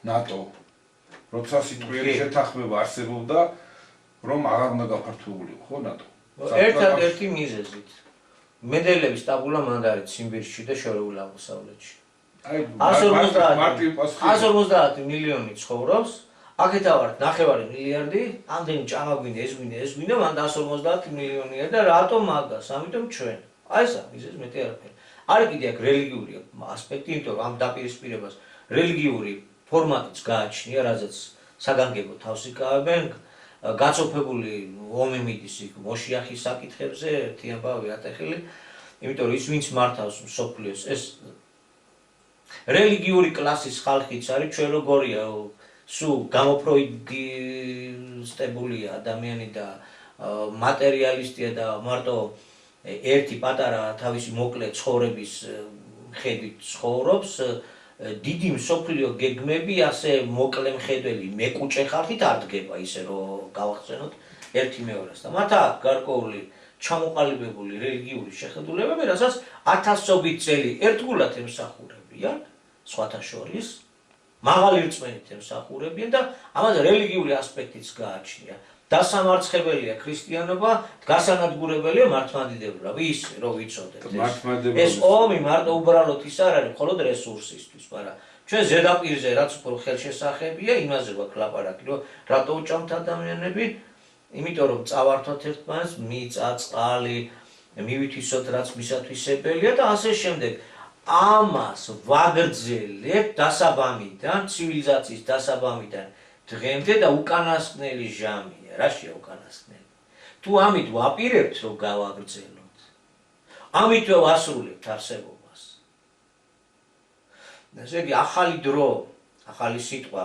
ნატო, როცა სიტყვიერი შეთანხმება არსებობდა, რომ აღარ უნდა გაფართოულიყო, ხო ნატო? ერთადერთი მიზეზით. მედელების ტაბულა მანდ არის ციმბირში და შორეულ აღმოსავლეთში. 150 მილიონი ცხოვრობს, აქეთა ვართ 9 მილიარდი, ამდენი ჭამა გვინდა, ეს გვინდა, მანდ 150 მილიონია და რატომ მაგას? ამიტომ ჩვენ. აი ეს მიზეზი მეტი არაფერი. არის კიდე აქ რელიგიური ასპექტი, იმიტომ რომ ამ დაპირისპირებას რელიგიური ფორმატიც გააჩნია, რაზეც საგანგებო თავს იკავებენ, გაწოფებული ომი მიდის იქ მოშიახის საკითხებზე, ერთი ამბავი ატეხილი, იმიტომ რომ ის ვინც მართავს მსოფლიოს, ეს რელიგიური კლასის ხალხიც არის, ჩვენ როგორია, სულ გამოფროიდისტებულია ადამიანი და მატერიალისტია და მარტო ერთი პატარა თავისი მოკლე ცხოვრების ხედვით ცხოვრობს, დიდი მსოფლიო გეგმები ასე მოკლე მხედველი მეკუჭე ხალხით არ დგება ისე რომ გავახსენოთ ერთი მეორეს და მათ აქვს გარკვეული ჩამოყალიბებული რელიგიური შეხედულებები, რასაც ათასობით წელი ერთგულად ემსახურებიან, სხვათა შორის, მაღალი რწმენით ემსახურებიან და ამას რელიგიური ასპექტიც გააჩნია. დასამარცხებელია ქრისტიანობა, გასანადგურებელია მართლმადიდებლობა, ის რომ ვიცოდეთ. ეს ომი მარტო უბრალოდ ის არ არის, მხოლოდ რესურსისთვის, მაგრამ ჩვენ ზედაპირზე რაც უფრო ხელშესახებია, იმაზე გვაქვს ლაპარაკი, რომ რატო უჭამთ ადამიანები, იმიტომ რომ წავართვათ ერთმანეთს, მიწა, წყალი, მივითვისოთ რაც მისათვისებელია და ასე შემდეგ. ამას ვაგრძელებთ დასაბამიდან, ცივილიზაციის დასაბამიდან დღემდე და უკანასკნელი ჟამია. რაშია უკანასკნელი? თუ ამით ვაპირებთ, რომ გავაგრძელოთ, ამით ვასრულებთ არსებობას. ესე იგი, ახალი დრო, ახალი სიტყვა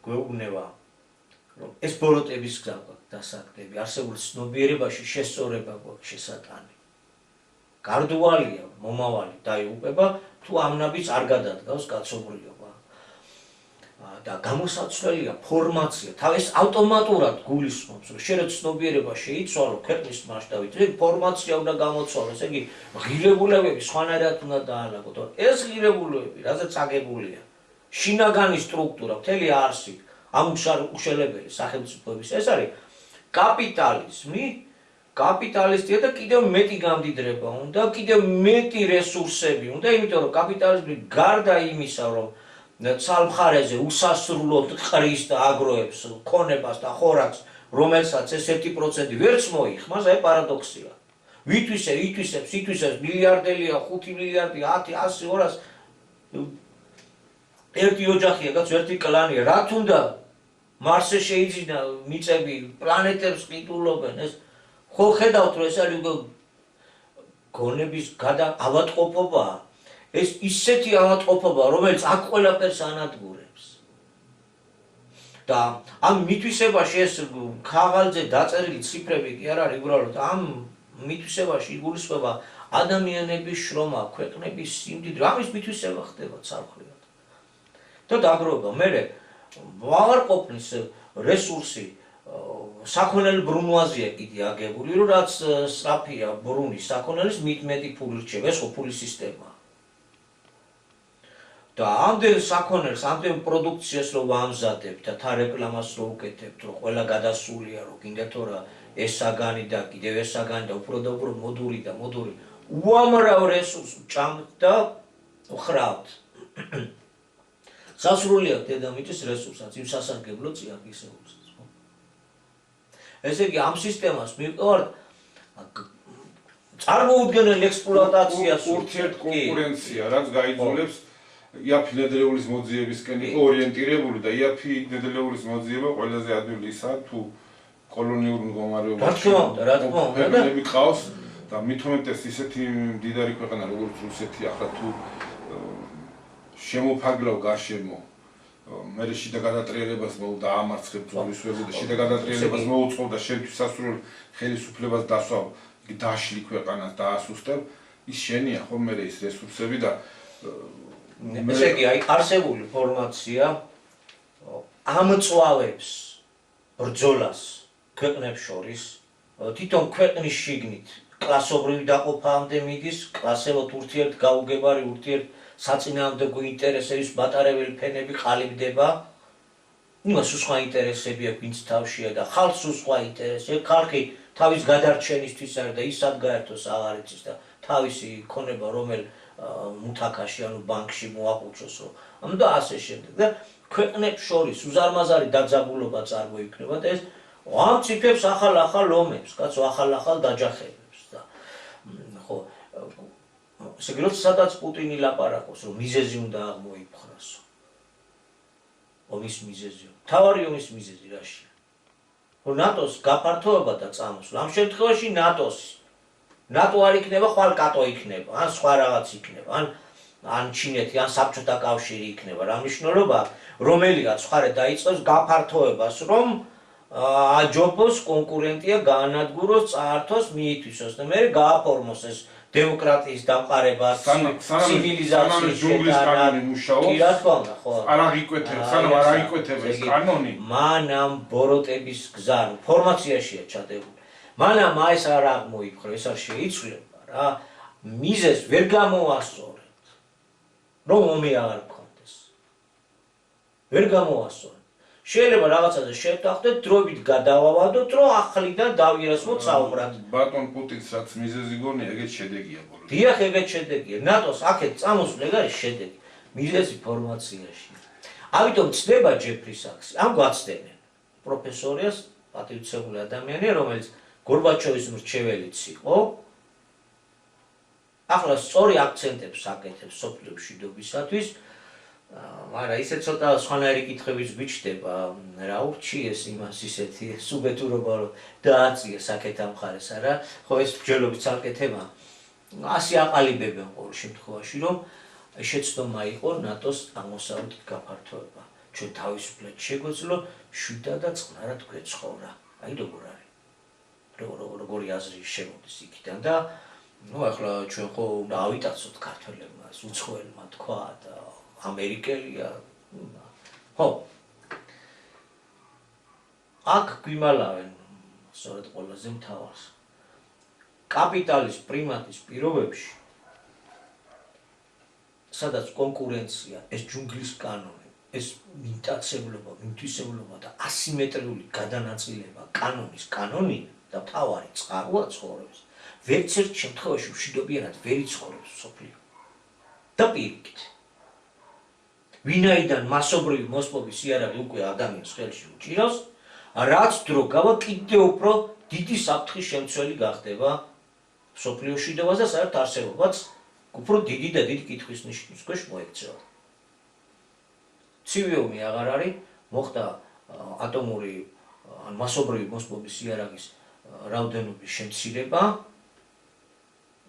გვეუბნება, რომ ეს ბოროტების გზა გვაქვს დასაგდები, არსებულ ცნობიერებაში შესწორება გვაქვს შესატანი. გარდუალია მომავალი დაიუყვება, თუ ამნაბიც არ გადადგავს კაცობრიობა. და გამოსაცვლელია ფორმაცია, თავის ავტომატურად გულისხმობს, რომ შენ ცნობიერება შეიცვალო ქვეყნის მასშტაბით, ეს ფორმაცია უნდა გამოცვალოს, ესე იგი ღირებულებები სხვანაირად უნდა დაალაგოთ. ეს ღირებულებები, რაზეც აგებულია, შინაგანი სტრუქტურა, მთელი არსი, ამუშავებელი სახელმწიფოების, ეს არის კაპიტალიზმი, კაპიტალისტია და კიდევ მეტი გამდიდრება უნდა, კიდევ მეტი რესურსები უნდა, იმიტომ რომ კაპიტალიზმი გარდა იმისა, რომ ცალმხარეზე უსასრულოდ ყრის და აგროებს ქონებას და ხორაკს, რომელსაც ეს 1% ვერც მოიხმას, აი პარადოქსია. ვითვისებს, მილიარდელია, 5 მილიარდი, 10, 100, 200. ერთი ოჯახია, გაц ერთი კლანია, რა თუნდა მარსზე შეიძინა მიწები, პლანეტებს ყიდულობენ, ეს ხო ხედავთ, რომ ეს არის გონების ავადმყოფობაა. ეს ისეთი ავადმყოფობა, რომელიც აქ ყველაფერს ანადგურებს. და ამ მითვისებაში ეს ქაღალდზე დაწერილი ციფრები კი არ არის, უბრალოდ ამ მითვისებაში იგულისხმება ადამიანების შრომა, ქვეყნების სიმდიდრე, ამის მითვისება ხდება ცალკეულად. და დაგროვება, მერე ვაღარყოფნის რესურსი საქონელი ბრუნვაზეა კიდე აგებული, რომ რაც სწრაფია ბრუნის საქონელის მეტი ფული რჩება, ეს ხო ფულის სისტემაა. და ამდენ საქონელს, ამდენ პროდუქციას რომ ვამზადებთ და თა რეკლამას რომ უკეთებთ, რომ ყველა გადასულია, რომ გინდათ რა ეს საგანი და კიდევ ეს საგანი და უფრო და უფრო მოდური და მოდური, უამრავ რესურსს ჭამთ და ხრავთ. სასრულიად დედამიწის რესურსაც, იმ სასარგებლო წიაღისეულსაც. ესე იგი, ამ სისტემას მივყავართ წარმოუდგენელ ექსპლუატაციას, ურთიერთ კონკურენცია, რაც გაიძულებს იაფი ნედლეულის მოძიებისკენ იყო ორიენტირებული და იაფი ნედლეულის მოძიება ყველაზე ადვილი ისაა, თუ კოლონიურ მდგომარეობაში რა თქმა უნდა, მიყავს და მithumetes ისეთი მდიდარი ქვეყანა როგორც რუსეთი ახლა თუ შემოფაგლავ გარშემო მე შიდა გადატრიალებას დაამარცხებ ძვლისვები და შიდა გადატრიალებას მოუწყობ და შენთვის სასურველ ხელისუფლებას დასვავ დაშლი ქვეყანას დაასუსტებ ის შენია ხო მე ის რესურსები და ესე იგი აი არსებული ფორმაცია ამწვავებს ბრძოლას ქვეყნებს შორის თვითონ ქვეყნის შიგნით კლასობრივი დაყოფამდე მიდის, კლასელოთ ურთიერთგაუგებარი, ურთიერთსაწინააღმდეგო ინტერესების მატარებელი ფენები ყალიბდება. იმას სხვა ინტერესები აქვს, ვინც თავშია და ხალხს სხვა ინტერესები, ხალხი თავის გადარჩენისთვის არის და ის სად გაერთოს აღარ იცის და თავისი ქონება რომელ მუთაქაში ანუ ბანკში მოაყუჩოს რომ და ასე შემდეგ და ქვეყნებს შორის უზარმაზარი დაძაბულობა წარმოიქმნება და ეს ამციფებს ახალ ომებს, კაცო ახალ დაჯახებებს და ხო სიგრილს სადაც პუტინი ლაპარაკობს რომ მიზეზი უნდა აღმოიფხვრასო ომის მიზეზი თავარი ომის მიზეზი რაშია რომ ნატოს გაფართოება და წამოსვლა ამ შემთხვევაში ნატო არ იქნება ხვალ კატო იქნება ან სხვა რაღაც იქნება ან ჩინეთი ან საბჭოთა კავშირი იქნება რა მნიშვნელობა რომელიღაც მხარე დაიწყებს გაფართოებას რომ აჯობოს კონკურენტია გაანადგუროს წაართოს მიითვისოს და მე გააფორმოს ეს დემოკრატიის დამყარება ცივილიზაციის შეტანა კი რა თქმა უნდა ხო არ აღიკვეთებს ეს კანონი მანამ ბოროტების გზა ფორმაციაშია ჩადებული მანამ ეს არ აღმოიფხრო ეს არ შეიცვლება რა მიზეს ვერ გამოასწორეთ რომ ომი აღარ გქონდეს ვერ გამოასწორეთ შეიძლება რაღაცაზე შევთანხმდეთ დროებით გადავავადოთ რომ ახლიდან დავირასმოთ საუბრად ბატონ პუტინს რაც მიზეზი გონია ეგეც შედეგია ბოლოს დიახ ეგეც შედეგია ნატოს აქეთ წამოსვლა ეგ არის შედეგი მიზეზი ფორმაციაში ამიტომ ცდება ჯეფრი საქსი ამ გვაცდენენ პროფესორიას პატივცემული ადამიანია რომელიც გორბაჩოვის მრჩეველიც იყო ახლა სწორი აქცენტებს აკეთებს სოფლიო მშვიდობისათვის მაგრამ ისე ცოტა სხვანაირი კითხვებიც გვიჩნდება რა ურჩიეს იმას ისეთი სუბეთურობა რომ დააწიეს აქეთ ამ მხარეს არა ხო ეს მსჯელობის ცალკე თემა ასე აყალიბებენ ყოველ შემთხვევაში რომ შეცდომა იყო ნატოს აღმოსავლეთ გაფართოება ჩვენ თავისუფლად შეგვეძლო შვიდა და წყნარად გვეცხოვრა აი როგორ არის როგორი აზრი შემოდის იქიდან და ნუ ახლა ჩვენ ხო უნდა ავიტაცოთ ქართველებმა უცხოელმა თქვა და ამერიკელია ხო აქ გვიმალავენ სწორედ ყველაზე მთავარს კაპიტალის პრიმატის პირობებში სადაც კონკურენცია ეს ჯუნგლის კანონი ეს მიტაცებლობა მიმთვისებლობა და ასიმეტრიული გადანაწილება კანონის კანონი და თავარი წყაროა ცხოვრების ვერც ერთ შემთხვევაში მშვიდობიანად ვერ იცხოვრებს სოფლიო და პირიქით ვინაიდან მასობრივი მოსპობის იარაღი უკვე ადამიანს ხელში უჭირავს, რაც დრო გავა კიდევ უფრო დიდი საფრთხის შემცველი გახდება სოფლიო მშვიდობას და საერთოდ არსებობაც უფრო დიდი და დიდი კითხვის ნიშნის ქვეშ მოექცევა. ცივი ომი აღარ არის, მოხდა ატომური ან მასობრივი მოსპობის იარაღის რაოდენობის შემცირება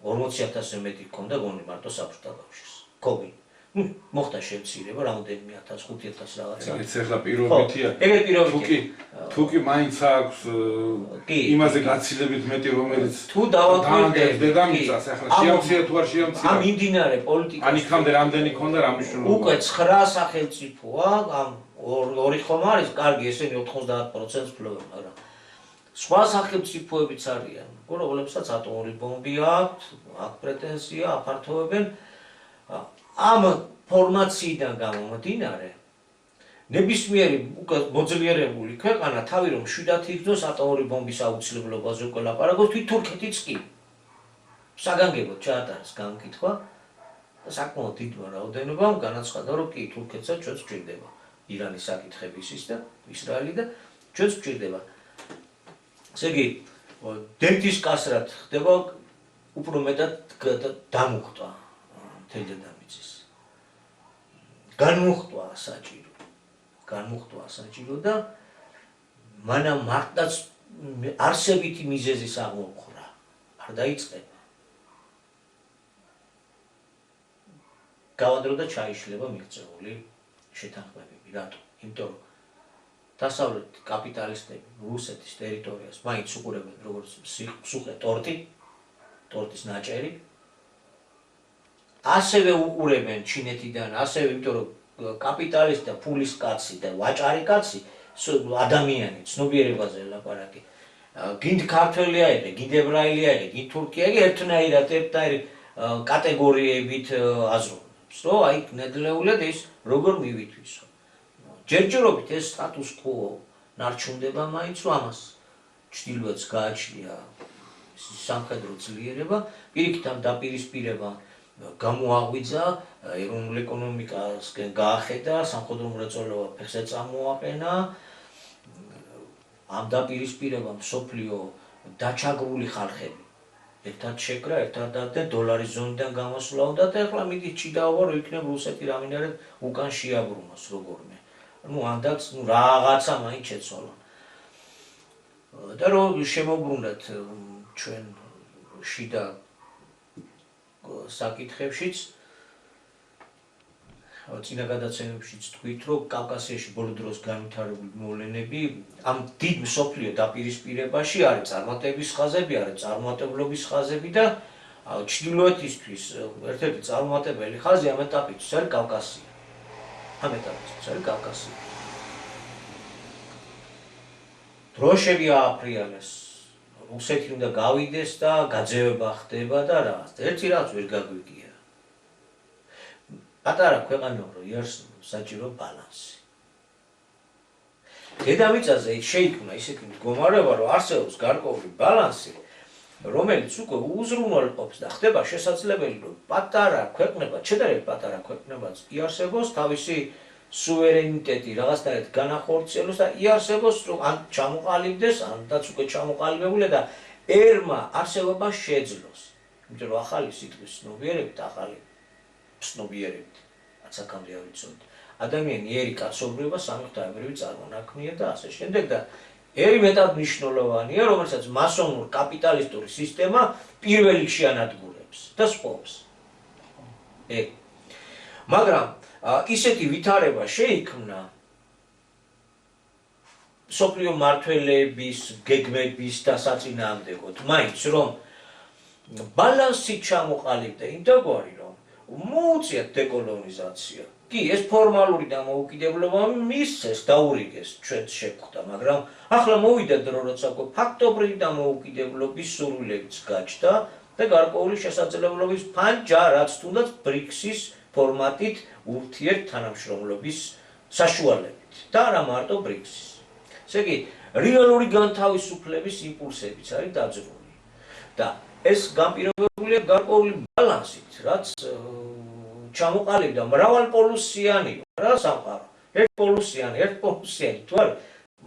40,000-ზე მეტი ჰქონდა გონი მარტო საბჭოთა კავშირს. კობი მოხდა შემცირება რამდენიმე 1000-5000 რაღაცა. ეს ახლა პირობითია. ეგრე პირობითია. თუკი მაინც აქვს იმაზე გაცილებით მეტი რომელიც თუ დავაკვირდებით დედამიწას ახლა შეამცირა თუ არ შეამცირა. ამ მიმდინარე პოლიტიკას ან იქამდე რამდენი ქონდა რა მნიშვნელობა? უკვე 9 სახელმწიფოა ამ ორი ხომ არის კარგი ესენი 90%-ს ფლობენ მაგრამ სხვა სახელმწიფოებიც არიან რომლებსაც ატომური ბომბი აქვს აქ პრეტენზია აფართოვებენ ამ ფორმაციიდან გამომდინარე ნებისმიერი მოძლიერებული ქვეყანა თავი რომ შვიდად იგრძნოს ატომური ბომბის აუცილებლობაზე უკვე ლაპარაკობს თვით თურქეთიც კი საგანგებოდ ჩაატარეს განკითხვა და საკმაოდ დიდმა რაოდენობამ განაცხადა რომ კი თურქეთსაც ჩვენს გვჭირდება ირანის საკითხები ისიც და ისრაელი და ჩვენს გვჭირდება ესე იგი დენთის კასრად ხდება უფრო მეტად დამუხტვა მთელი დედამიწის განმუხტვა საჭირო და მანამ მარტაც არსებითი მიზეზის აღმოფხვრა არ დაიწყება გავადრო და ჩაიშლება მიღწეული შეთანხმებები რატო იმიტომ რომ დასავლეთ კაპიტალისტები რუსეთის ტერიტორიას მაინც უყურებენ როგორც მსუხე ტორტის ნაჭერი ასევე უყურებენ ჩინეთიდან ასევე იმიტომ რომ კაპიტალისტი და ფულის კაცი და ვაჭარი კაცი ადამიანი ცნობიერებაზე ლაპარაკი გინდ ქართველია იყე, გინდ ებრაელია იყე, გინდ თურქია იყე, ერთნაირად კატეგორიებით აზროვნებს, რომ აი ნედლეულად ის როგორ მივითვისო. ჯერჯერობით ეს სტატუს quo ნარჩუნდება მაინც, რომ ამას ჩრდილოეთს გააჩნია სამხედრო ძლიერება, პირიქით ამ დაპირისპირება გამოაღვიძა, ეროვნულ ეკონომიკასკენ გაახედა, სამხედრო მრეწველობა ფეხზე წამოაყენა, ამ დაპირისპირებამ მსოფლიო დაჩაგრული ხალხები ერთად შეკრა, ერთად დადე დოლარის ზონიდან გამოსვლა უნდა და ახლა მიდი ჩიდაობა რომ იქნებ რუსეთი რამინერად უკან შეაბრუნოს როგორმე. ანდაც რაღაცა მაინც შეცვალონ. და რომ შემოbrუნდათ ჩვენ შიდა საკითხებშიც წინა გადაცემებშიც თქვით, რომ კავკასიაში ბოლო დროს განვითარებული მოვლენები ამ დიდ მსოფლიო დაპირისპირებაში არის წარმატების ხაზები, არის წარმატებლობის ხაზები და ჩრდილოეთისთვის ერთ-ერთი წარმატებელი ხაზი ამ ეტაპით არის კავკასია. ამ ეტაპით არის კავკასია. დროშები ააფრიალეს, რუსეთი უნდა გავიდეს და გაძევება ხდება და რაღაც. ერთი რაც ვერ გაგვიგია. პატარა ქვეყანამ რო იარსებობს საჭირო ბალანსი. დედამიწაზე შეიქმნა ისეთი მდგომარეობა, რომ არსებობს გარკვეული ბალანსი, რომელიც უკვე უზრუნველყოფს და ხდება შესაძლებელი, რომ პატარა ქვეყნება, შედარებით პატარა ქვეყნებაც იარსებოს, თავისი სუვერენიტეტი რაღაცნაირად განახორციელოს და იარსებოს, რომ ან ჩამოყალიბდეს, ანაც უკვე ჩამოყალიბებულია და ერმა არსებობა შეძლოს. იმიტომ რომ ახალი სიტყვის ცნობიერებით, ახალი ცნობიერებით, რაც აქამდე არ ვიცოდით. ადამიანი ერი კაცობრიობა სამხტაებრივი წარმონაქმნია და ასე შემდეგ და ერი მეტად მნიშვნელოვანია, რომელსაც მასონურ კაპიტალისტური სისტემა პირველ რიგში ანადგურებს და სპობს. მაგრამ ისეთი ვითარება შეიქმნა მსოფლიო მმართველების, გეგმების და საწინააღმდეგოდ, მაინც რომ ბალანსი ჩამოყალიბდა იმდაგვარი, რომ მოუწიათ დეკოლონიზაცია. კი, ეს ფორმალური დამოუკიდებლობა მისცეს, დაურიგეს ჩვენც შეგვხვდა, მაგრამ ახლა მოვიდა დრო, როცა ფაქტობრივი დამოუკიდებლობის სურვილებიც გაჩნდა და გარკვეული შესაძლებლობის ფანჯა, რაც თუნდაც ბრიქსის ფორმატით ურთიერთთანამშრომლობის საშუალებით და არა მარტო ბრიქსის. ესე იგი, რეალური განთავისუფლების იმპულსებიც არის დაძრული. და ეს განპირობებულია გარკვეული ბალანსით, რაც ჩამოყალიბდა მრავალპოლუსიანი რა სამყარო. ერთპოლუსიანი თუ არა,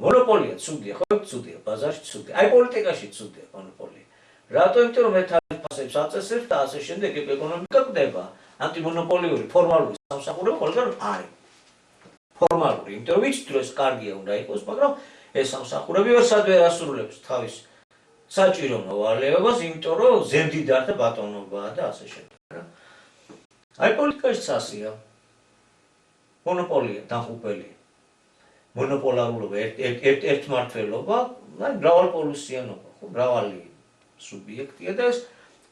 მონოპოლია ცუდია, ხო, ცუდია, ბაზარში ცუდია. აი პოლიტიკაში ცუდია მონოპოლია. რატო? იმიტომ რომ მეთაურებს აწესებს და ასე შემდეგ ეკონომიკა კდება. ანტიმონოპოლიური ფორმალური სამსახურება ყველგან არის. ფორმალური, იმიტომ რომ ვიცით რომ ეს კარგია უნდა იყოს, მაგრამ ეს სამსახურები ვერსად ვერ ასრულებს თავის საჭირო მოვალეობას, იმიტომ რომ ზემდიდარ და ბატონობაა და ასე შემდეგ. აი პოლიტიკაში ასია. მონოპოლია, დამხუპელი. მონოპოლარულობა, ერთმართველობა, აი მრავალპოლუსიანობა, ხო, მრავალი სუბიექტია და ეს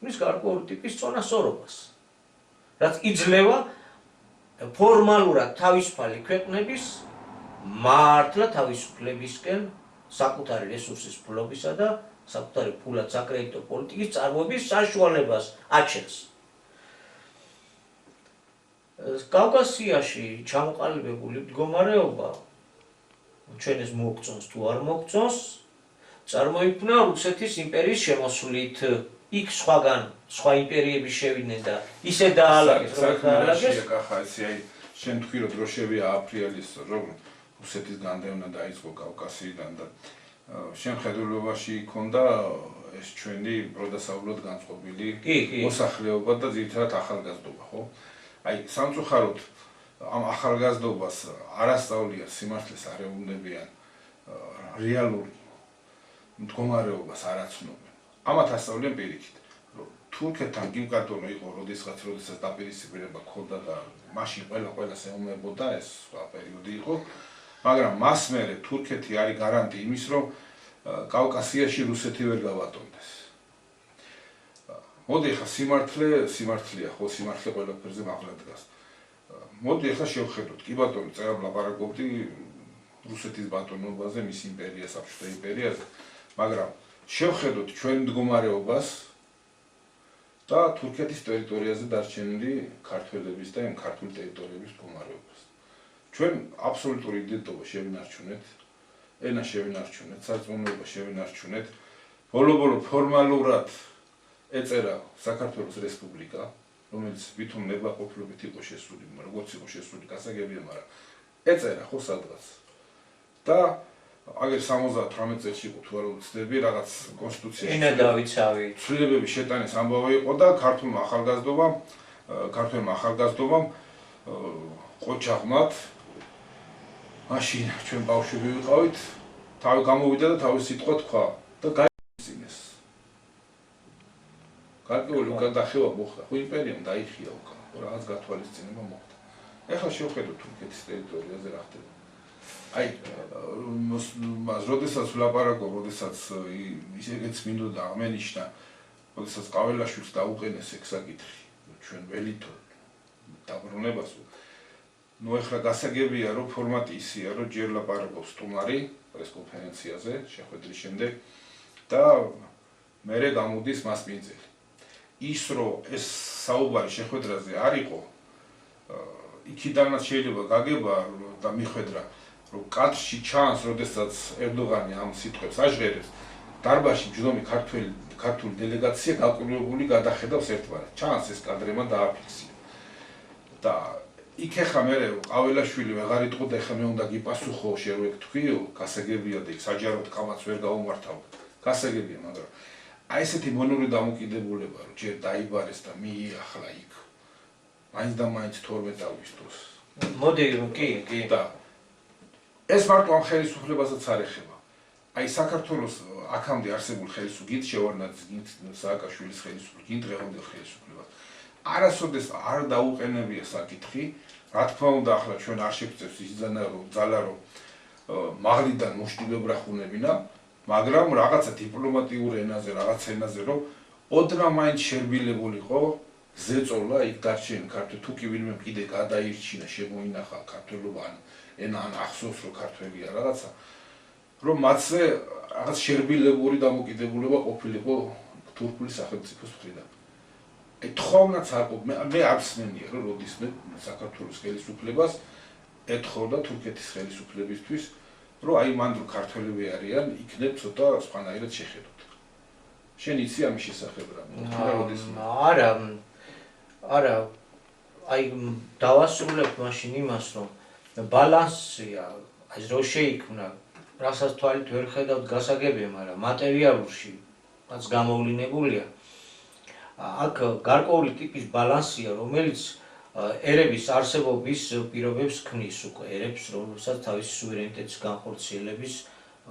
მის გარკვეული ტიპის წონასწორობას. რაც იძლევა ფორმალურად თავისუფალი ქვეყნების მართლა თავისუფლებისკენ საკუთარი რესურსის ფლობისა და საკუთარი ფულად საკრედიტო პოლიტიკის წარმოების საშუალებას აჩენს. კავკასიაში ჩამოყალიბებული მდგომარეობა ჩვენ ეს მოგწონს თუ არ მოგწონს, წარმოიქმნა რუსეთის იმპერიის შემოსვლით. იქ სხვა იმპერიები შევიდნენ და ისე დაალაგეს, რომ დაალაგეს. შენ თქვი რომ დროშები ააფრიალეს, რომ რუსეთის განდევნა დაიწყო კავკასიიდან და შენ ხედულობაში იქონდა ეს ჩვენი პროდასავლოდ განწყობილი მოსახლეობა და ძირითადად ახალგაზრდობა, ხო? აი, სამწუხაროდ ამ ახალგაზრდობას არასწავლია სიმართლეს არ ეუბნებიან რეალურ მდგომარეობას არ აცნობენ. ამათ ასწავლიან პირიქით, რომ თურქეთთან გიმკარდონო იყო როდესაც დაპირისპირება ქონდა და მაშინ ყველას ეომებოდა, ეს სხვა პერიოდი იყო, მაგრამ მას მერე თურქეთი არის გარანტი იმის, რომ კავკასიაში რუსეთი ვერ გავატონდეს. მოდი ახლა სიმართლეა, ხო, სიმართლე ყველაფერზე მაღლა დგას. მოდი ახლა შევხედოთ, კი ბატონო, წერა ლაპარაკობდი რუსეთის ბატონობაზე, მის იმპერიას, საბჭოთა იმპერიაზე, მაგრამ შევხედოთ ჩვენ მდგომარეობას და თურქეთის ტერიტორიაზე დარჩენილი ქართველების და იმ ქართული ტერიტორიების მდგომარეობას. ჩვენ აბსოლუტური იდენტობა შევინარჩუნეთ, ენა შევინარჩუნეთ, სარწმუნოება შევინარჩუნეთ. ბოლო-ბოლო ფორმალურად ეწერა საქართველოს რესპუბლიკა, რომელიც ვითომ ნებაყოფლობით იყო შესული, როგორც იყო შესული, გასაგებია, მაგრამ ეწერა ხო სადღაც. და აგერ 78 წელს იყო თუ არა ვცდები, რაღაც კონსტიტუციაში ენა დავიცავით. ცვლილებების შეტანის ამბავი იყო და ქართულმა ახალგაზრდობამ ყოჩაღმათ მაშინ ჩვენ ბავშვები ვიყავით, თავი გამოვიდა და თავის სიტყვა თქვა და გაიწინეს. გარკვეული გადახევა მოხდა, ხო იმპერიამ დაიხია უკან, რაღაც გათვალისწინება მოხდა. ეხლა შევხედოთ თურქეთის ტერიტორიაზე რა ხდება. აი, როდესაც ვლაპარაკობ, როდესაც ისეგეც მინდოდა აღმენიშნა, როდესაც ყაველაშვილს დაუყენეს ეგ საკითხი, ჩვენ ველითო დაბრუნებას. ნუ ეხლა გასაგებია, რომ ფორმატი ისეა, რომ ჯერ ლაპარაკობს სტუმარი პრესკონფერენციაზე, შეხვედრის შემდეგ და მერე გამოდის მასპინძელი. ის რომ ეს საუბარი შეხვედრაზე არ იყო, იქიდანაც შეიძლება გაგება და მიხვედრა, რომ კადრში ჩანს, როდესაც ერდოღანი ამ სიტყვებს აჟღერებს, დარბაზში მჯდომი ქართული დელეგაცია გაკვირვებული გადახედავს ერთმანეთს. ჩანს ეს კადრემა დააფიქსირა. და იქ ახლა მე ყაველაშვილი ვეღარ იტყო და ახლა მე უნდა გიპასუხო, შენ რო ეგ თქვიო, გასაგებია და იქ საჯაროდ კამაც ვერ გაუმართავ. გასაგებია, მაგრამ აი ესეთი მონური დამოკიდებულება, რომ ჯერ დაიბარეს და მიიღლა იქ. მაინც და მაინც 12 აგვისტოს. მოდი, კი. და ეს მარტო ამ ხელისუფლებასაც არ ეხება. აი საქართველოს აქამდე არსებულ ხელისუფლებას, შევარდნაძის, სააკაშვილის ხელისუფლებას, დღევანდელ ხელისუფლებას. არასოდეს არ დაუყენებია საკითხი, რა თქმა უნდა, ახლა ჩვენ არ შეგვწევს ის ძალა, რომ მაღლიდან მოშტილებ რახუნებინა, მაგრამ რაღაცა დიპლომატიურ ენაზე, რაღაც ენაზე, რომ ოდნავ მაინც შერბილებულიყო ზეწოლა იქ დარჩენილი ქართველი, თუ კი ვინმე კიდე გადაირჩინა, შემოინახა ქართველობა, ენა ან ახსოვს, რომ ქართველია რაღაცა, რომ მათზე რაღაც შერბილებული დამოკიდებულება ყოფილიყო თურქული სახელმწიფოს მხრიდან. აი თხოვნაც არ ყოფ, მე არ ვსმენია, რომ როდის მე საქართველოს ხელისუფლებას ეთხოვდა თურქეთის ხელისუფლებისთვის, რომ აი მანდ რო ქართველები არიან, იქნებ ცოტა სხვანაირად შეხედოთ. შენ იცი ამის შესახებ რა? არა, აი დავასრულებ მაშინ იმას, რომ ბალანსია, აი რო შეიქმნა, რასაც თვალით ვერ ხედავთ გასაგებია, მაგრამ მატერიალურში რაც გამოვლინებულია. აქ გარკვეული ტიპის ბალანსია, რომელიც ერების არსებობის პირობებს ქმნის უკვე ერებს, რომელსაც თავისი სუვერენიტეტის განხორციელების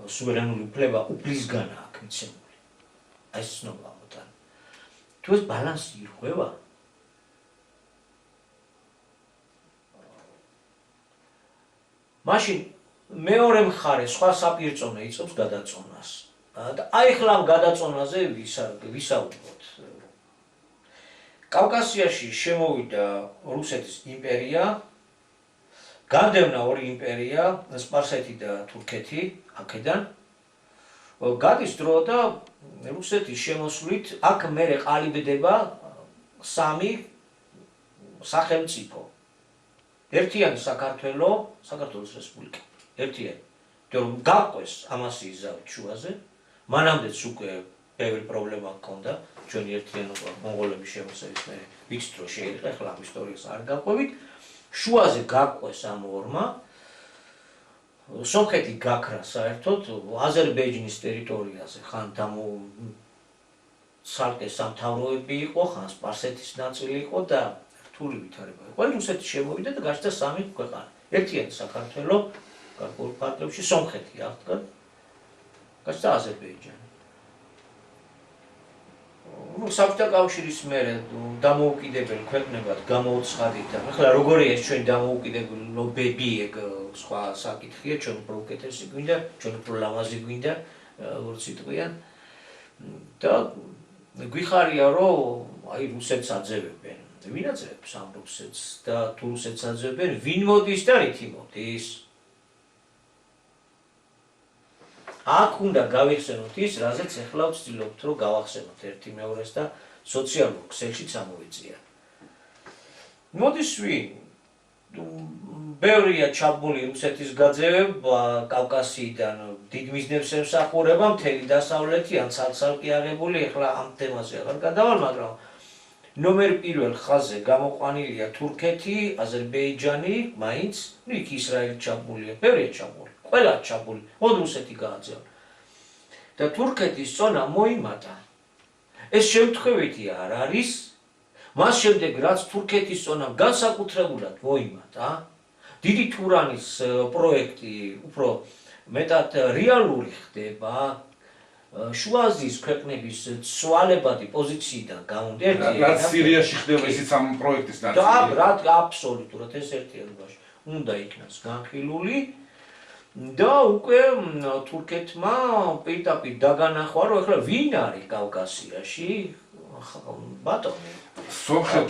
სუვერენული უფლება უფლისგანაა აქ მიცემული. აი ეს ცნობა მოთან. თუ ეს ბალანსი ირღვევა, მაშინ მეორე მხარე სხვა საპირწონე იწობს გადაწონას. და აი ხლა ამ გადაწონაზე ვისაუბროთ. კავკასიაში შემოვიდა რუსეთის იმპერია, განდევნა ორი იმპერია, სპარსეთი და თურქეთი, აქედან. გადის დრო და რუსეთის შემოსვლით აქ მერე ყალიბდება სამი სახელმწიფო. ერთიანი საქართველოს რესპუბლიკა. ერთიანი. რომ გაყვეს ამასიის ზავით შუაზე, მანამდეც უკვე ბევრი პრობლემა ჰქონდა, ჩვენი ერთიანობა მონღოლების შემოსევის მერე ვიცით რომ შეირყა, ახლა ამ ისტორიას არ გავყვებით. შუაზე გაყვეს ამ ორმა, სომხეთი გაქრა საერთოდ აზერბაიჯანის ტერიტორიაზე, ხან ცალკე სამთავროები იყო, ხან სპარსეთის ნაწილი იყო და რთული ვითარება იყო. რუსეთი შემოვიდა და გაჩნდა სამი ქვეყანა. ერთიანი საქართველო, გარკვეულ ფარგლებში სომხეთი აღდგა, გაჩნდა აზერბაიჯანი. საბჭოთა კავშირის მერე დამოუკიდებელ ქვეყნებად გამოუცხადით. ახლა როგორია ეს ჩვენი დამოუკიდებლობები, ეგ სხვა საკითხია, ჩვენ უფრო უკეთესი გვინდა, ჩვენ უფრო ლამაზი გვინდა, როგორც იტყვიან. და გვიხარია, რომ აი რუსეთს აძევებენ. ვინ აძევებს ამ რუსეთს და თუ რუსეთს აძევებენ, ვინ მოდის და რითი მოდის? აქ უნდა გავიხსენოთ ის, რაზეც ეხლა ვცდილობთ, რომ გავახსენოთ ერთი მეორეს და სოციალურ ქსელშიც ამოვიწია. მოდის ბევრია ჩაბმული რუსეთის გაძევება კავკასიიდან, დიდ მიზნებს ემსახურება, მთელი დასავლეთი ან ცალ-ცალკე აღებული, ეხლა ამ თემაზე აღარ გადავალ, მაგრამ ნომერ პირველ ხაზზე გამოყვანილია თურქეთი, აზერბაიჯანი, მაინც, იქ ისრაელი ჩაბმულია, ბევრია ჩაბმული, ყველა ჩაბმული, მოდ რუსეთი გააძევა. და თურქეთის წონა მოიმატა. ეს შემთხვევითი არ არის, მას შემდეგ რაც თურქეთის წონამ განსაკუთრებულად მოიმატა, დიდი თურანის პროექტი უფრო მეტად რეალური ხდება, შუა აზიის ქვეყნების ცვალებადი პოზიციიდან გამომდინარე, რაც სირიაში ხდება ისიც ამ პროექტის ნაწილია. და აბსოლუტურად ეს ერთიანობაში უნდა იქნას განხილული და უკვე თურქეთმა პირდაპირ დაგანახვა, რომ ეხლა ვინ არის კავკასიაში, ბატონი. სომხეთ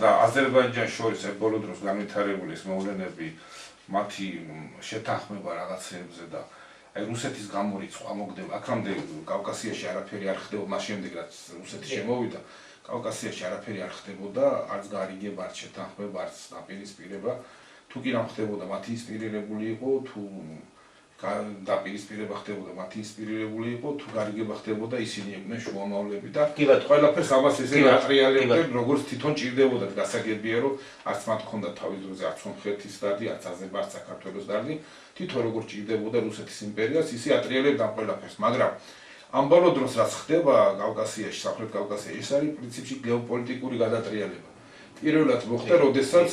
და აზერბაიჯანს შორის ბოლო დროს განვითარებული ეს მოვლენები, მათი შეთანხმება რაღაცეებზე და აი რუსეთის გამორიცხვა მოგდება. აქამდე კავკასიაში არაფერი არ ხდებოდა, მას შემდეგ რაც რუსეთი შემოვიდა, კავკასიაში არაფერი არ ხდებოდა, არც გარიგება, არც შეთანხმება, არც დაპირისპირება. თუ კი რამ ხდებოდა, მათი ინსპირირებული იყო, თუ დაპირისპირება ხდებოდა, მათი ინსპირირებული იყო, თუ გარიგება ხდებოდა, ისინი იყვნენ შუამავლები და ყველაფერს ამას ესე ატრიალებდნენ, როგორც თვითონ ჭირდებოდათ. გასაგებია, რომ არც მათ ჰქონდათ თავის დროზე არც სომხეთის დარდი, არც აზერბაიჯანის, საქართველოს დარდი, თვითონ როგორც ჭირდებოდა რუსეთის იმპერიას, ისე ატრიალებდა ყველაფერს. მაგრამ ამ ბოლო დროს რაც ხდება კავკასიაში, სამხრეთ კავკასიაში, ეს არის პრინციპში გეოპოლიტიკური გადატრიალება. პირველად მოხდა, როდესაც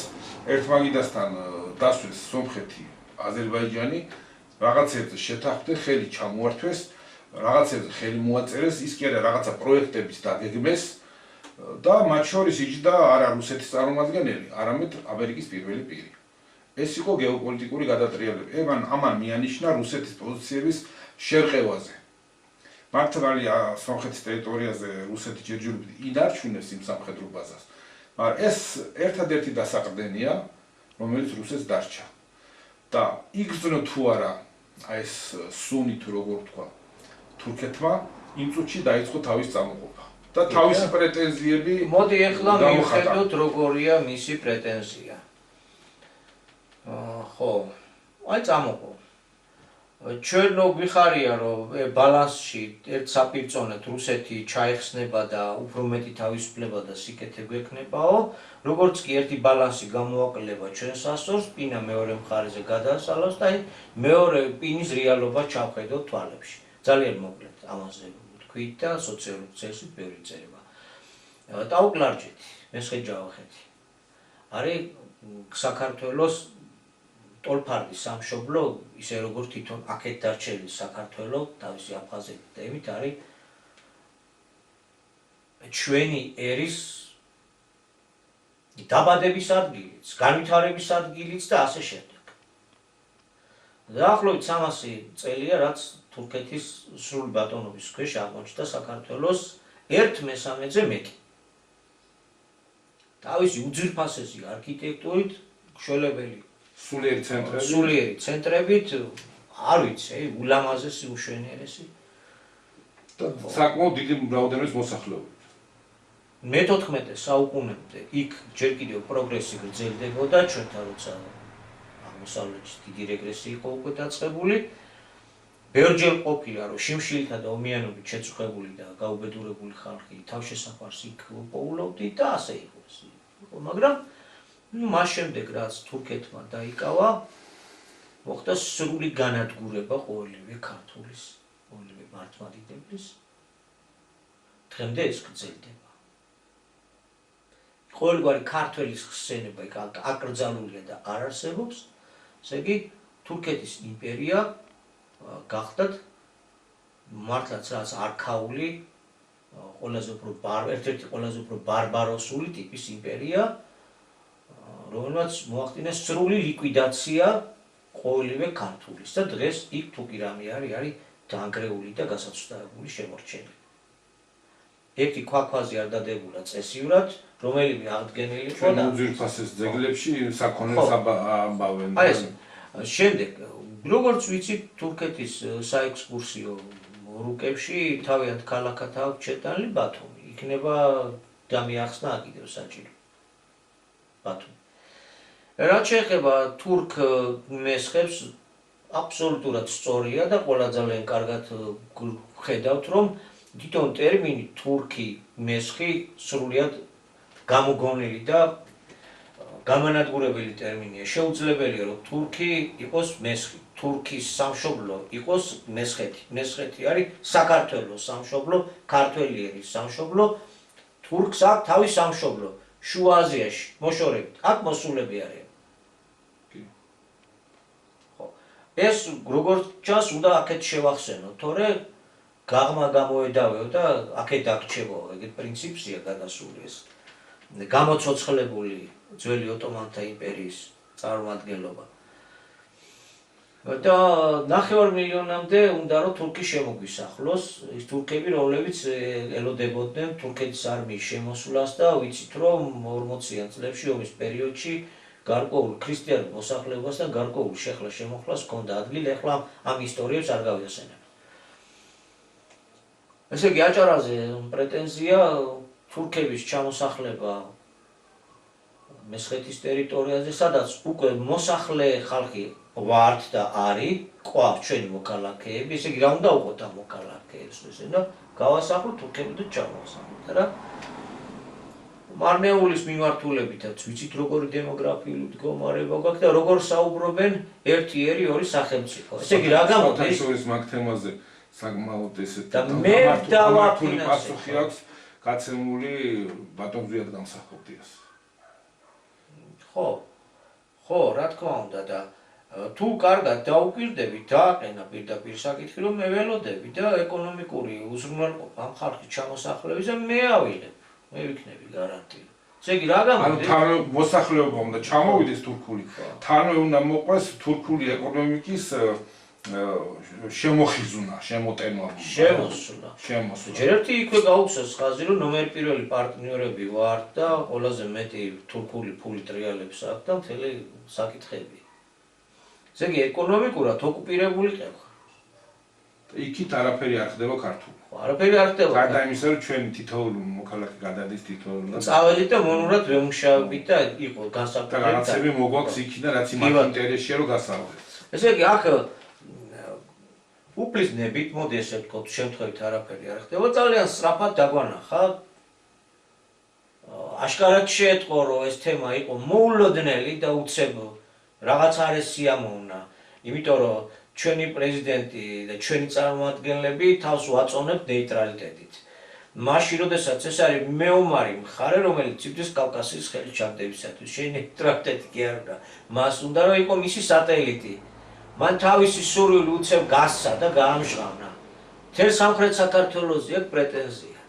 ერთმაგიდასთან დასვეს სომხეთი, აზერბაიჯანი, რაღაცებზე შეთანხმდნენ, ხელი ჩამოართვეს, რაღაცებზე ხელი მოაწერეს, ის კი არა რაღაცა პროექტების დაგეგმეს და მათ შორის იჯდა არა რუსეთის წარმომადგენელი, არამედ ამერიკის პირველი პირი. ეს იყო გეოპოლიტიკური გადატრიალება. ამან მიანიშნა რუსეთის პოზიციების შერყევაზე. მართალია სომხეთის ტერიტორიაზე რუსეთი ჯერჯერობით ინარჩუნებს იმ სამხედრო ბაზას, მაგრამ ეს ერთადერთი დასაყრდენია, რომელიც რუსეთს დარჩა. და იგრძნო თუ არა ეს სუნი თუ როგორ ვთქვა, თურქეთმა იმ წუთში დაიწყო თავის წამოყოფა და თავისი პრეტენზიები. მოდი ახლა მივხედოთ როგორია მისი პრეტენზია. ხო, აი წამოყო. ჩვენ გვიხარია, რომ ბალანსში ერთ საპირწონედ რუსეთი ჩაეხსნება და უფრო მეტი თავისუფლება და სიკეთე გვექნებაო, როგორც კი ერთი ბალანსი გამოაკლება ჩვენს ასორს, პირა მეორე მხარეზე გადასალოს და მეორე პირის რეალობა ჩავხედოთ თვალებში. ძალიან მოკლედ ამაზე ვთქვით და სოციალურ ქსელში ბევრი წერება. დაუკლარჯეთი, მესხე ჯავახეთი. არის საქართველოს ტოლფარდის სამშობლო, ისე როგორც თვითონ აქეთ დარჩენილი საქართველოს თავისი აფხაზეთით არის ჩვენი ერის დაბადების ადგილიც, განვითარების ადგილიც და ასე შემდეგ. დაახლოებით 300 წელია, რაც თურქეთის სრული ბატონობის ქვეშ აღმოჩნდა საქართველოს 1/3-ზე მეტი. თავისი უძვირფასესი არქიტექტურით, მშველებელი სულიერი ცენტრებით, არ ვიცი, ულამაზესი, უშვენიერესი და საკმაოდ დიდი რაოდენობის მოსახლეობით. მე-14 საუკუნემდე იქ ჯერ კიდევ პროგრესი გრძელდებოდა, ჩვენთან როცა აღმოსავლეთში დიდი რეგრესი იყო უკვე დაწყებული. ბევრჯერ ყოფილა, რომ შიმშილთა და ომიანობით შეწუხებული და გაუბედურებული ხალხი თავშესაფარს იქ პოულობდი და ასე იყო. მაგრამ მას შემდეგ რაც თურქეთმა დაიკავა, მოხდა სრული განადგურება ყოველივე ქართულის, ყოველივე მართლმადიდებლის. დღემდე ეს გრძელდება. ყოველგვარი ქართველის ხსენება იქ აკრძალულია და არ არსებობს. ესე იგი, თურქეთის იმპერია გახდათ მართლაც რაც არქაული, ერთ-ერთი ყველაზე უფრო ბარბაროსული ტიპის იმპერია, რომელმაც მოახდინა სრული ლიკვიდაცია ყოველივე ქართულის და დღეს იქ თუ კი რამე არის დაანგრეული და გასაცდაებული შემორჩენილი. ერთი ქვაქვაზე არ დადებულა წესიურად, რომელიმე აღდგენილი იყო და უძვირფასეს ძეგლებში საქონელს ამბავენ. შემდეგ, როგორც ვიცით, თურქეთის საექსკურსიო რუკებში თავიანთ ქალაქად აქვს შეტანილი ბათუმი. იქნება დამიახსნა კიდევ საჭირო. ბათუმი. რაც შეეხება თურქ მესხებს, აბსოლუტურად სწორია და ყველა ძალიან კარგად ხედავთ, რომ თვითონ ტერმინი თურქი მესხი სრულიად გამოგონილი და გამანადგურებელი ტერმინია. შეუძლებელია, რომ თურქი იყოს მესხი, თურქის სამშობლო იყოს მესხეთი. მესხეთი არის საქართველოს სამშობლო, ქართველი ერის სამშობლო, თურქს აქვს თავის სამშობლო, შუა აზიაში, მოშორებით. აქ მოსულები არიან. ეს როგორც ჩანს, უნდა აქეთ შევახსენოთ, თორე გაღმა გამოედავეო და აქეთ აქჩევაო, ეგეთ პრინციპია გადასული ეს. გამოცოცხლებული ძველი ოტომანთა იმპერიის წარმომადგენლობა. და 9 მილიონამდე უნდა რომ თურქი შემოგვისახლოს, ის თურქები, რომლებიც ელოდებოდნენ თურქეთის არმიის შემოსვლას და ვიცით რომ 40-იან წლებში ომის პერიოდში გარკვეულ ქრისტიანულ მოსახლეობას და გარკვეულ შეხლა-შემოხლას ჰქონდა ადგილი, ეხლა ამ ისტორიებს არ გავიხსენებ. ესე იგი, აჭარაზე პრეტენზია თურქების ჩამოსახლება მესხეთის ტერიტორიაზე, სადაც უკვე მოსახლე ხალხი ვართ და არის, ყავს ჩვენი მოქალაქეები, ესე იგი, რა უნდა უყოთ ამ მოქალაქეებს, ესე და გავასახლოთ თურქები და ჩამოვასახლოთ რა. მარნეულის მიმართულებითაც ვიცით როგორი დემოგრაფიული მდგომარეობა გაქვს და როგორ საუბრობენ ერთი სახელმწიფო. ესე იგი, რა გამოდის? ის მაგ თემაზე საკმაოდ ესეთი და მე დამართული პასუხი აქვს გაცემული ბატონ ზვიად გამსახურდიას. ხო, რა თქმა უნდა და თუ კარგად დაუკვირდებით, დააყენა პირდაპირ საკითხი, რომ მე ველოდები და ეკონომიკური უზრუნველყოფა ამ ხალხის ჩამოსახლების და მე ავიღებ. მე ვიქნები გარანტია. ესე იგი, რა გამოდის? თან მოსახლეობა უნდა ჩამოვიდეს თურქული. თანვე უნდა მოყვეს თურქული ეკონომიკის შემოხიზუნა, შემოტენვა. შემოსვლა. ჯერ ერთი იქვე გაუხსეს ხაზი, რომ ნომერ პირველი პარტნიორები ვართ და ყველაზე მეტი თურქული ფული ტრიალებს აქვს და მთელი საკითხები. ესე იგი, ეკონომიკურად ოკუპირებული ყევხარ. იქით არაფერი არ ხდება ქართული. არაფერი არ ხდება. გარდა იმისა, რომ ჩვენი თითოეული მოქალაქე გადადის თითოეულად. წაველით და მონურად ვემუშავებით და იყო განსაკუთრებით. და რაღაცები მოგვაქვს იქიდან, რაც იმათ ინტერესია, რომ გასავლეთ. ესე იგი, აქ უფლისნებით, მოდი ესე ვთქვათ, შემთხვევით არაფერი არ ხდება, ძალიან სწრაფად დაგვანახა. აშკარად შეეტყო, რომ ეს თემა იყო მოულოდნელი და უცებ რაღაც არის სიამოვნა, იმიტომ რომ ჩვენი პრეზიდენტი და ჩვენი წარმომადგენლები თავს ვაწონებთ ნეიტრალიტეტით. მაშინ, როდესაც ეს არის მეომარი მხარე, რომელიც იბრძვის კავკასიის ხელისჩამდებისათვის, შენი ნეიტრალიტეტი კი არ უნდა. მას უნდა რომ იყო მისი სატელიტი. მან თავისი სურვილი უცებ გასცა და გაამჟღავნა. მთელ სამხრეთ საქართველოზე აქვს პრეტენზია.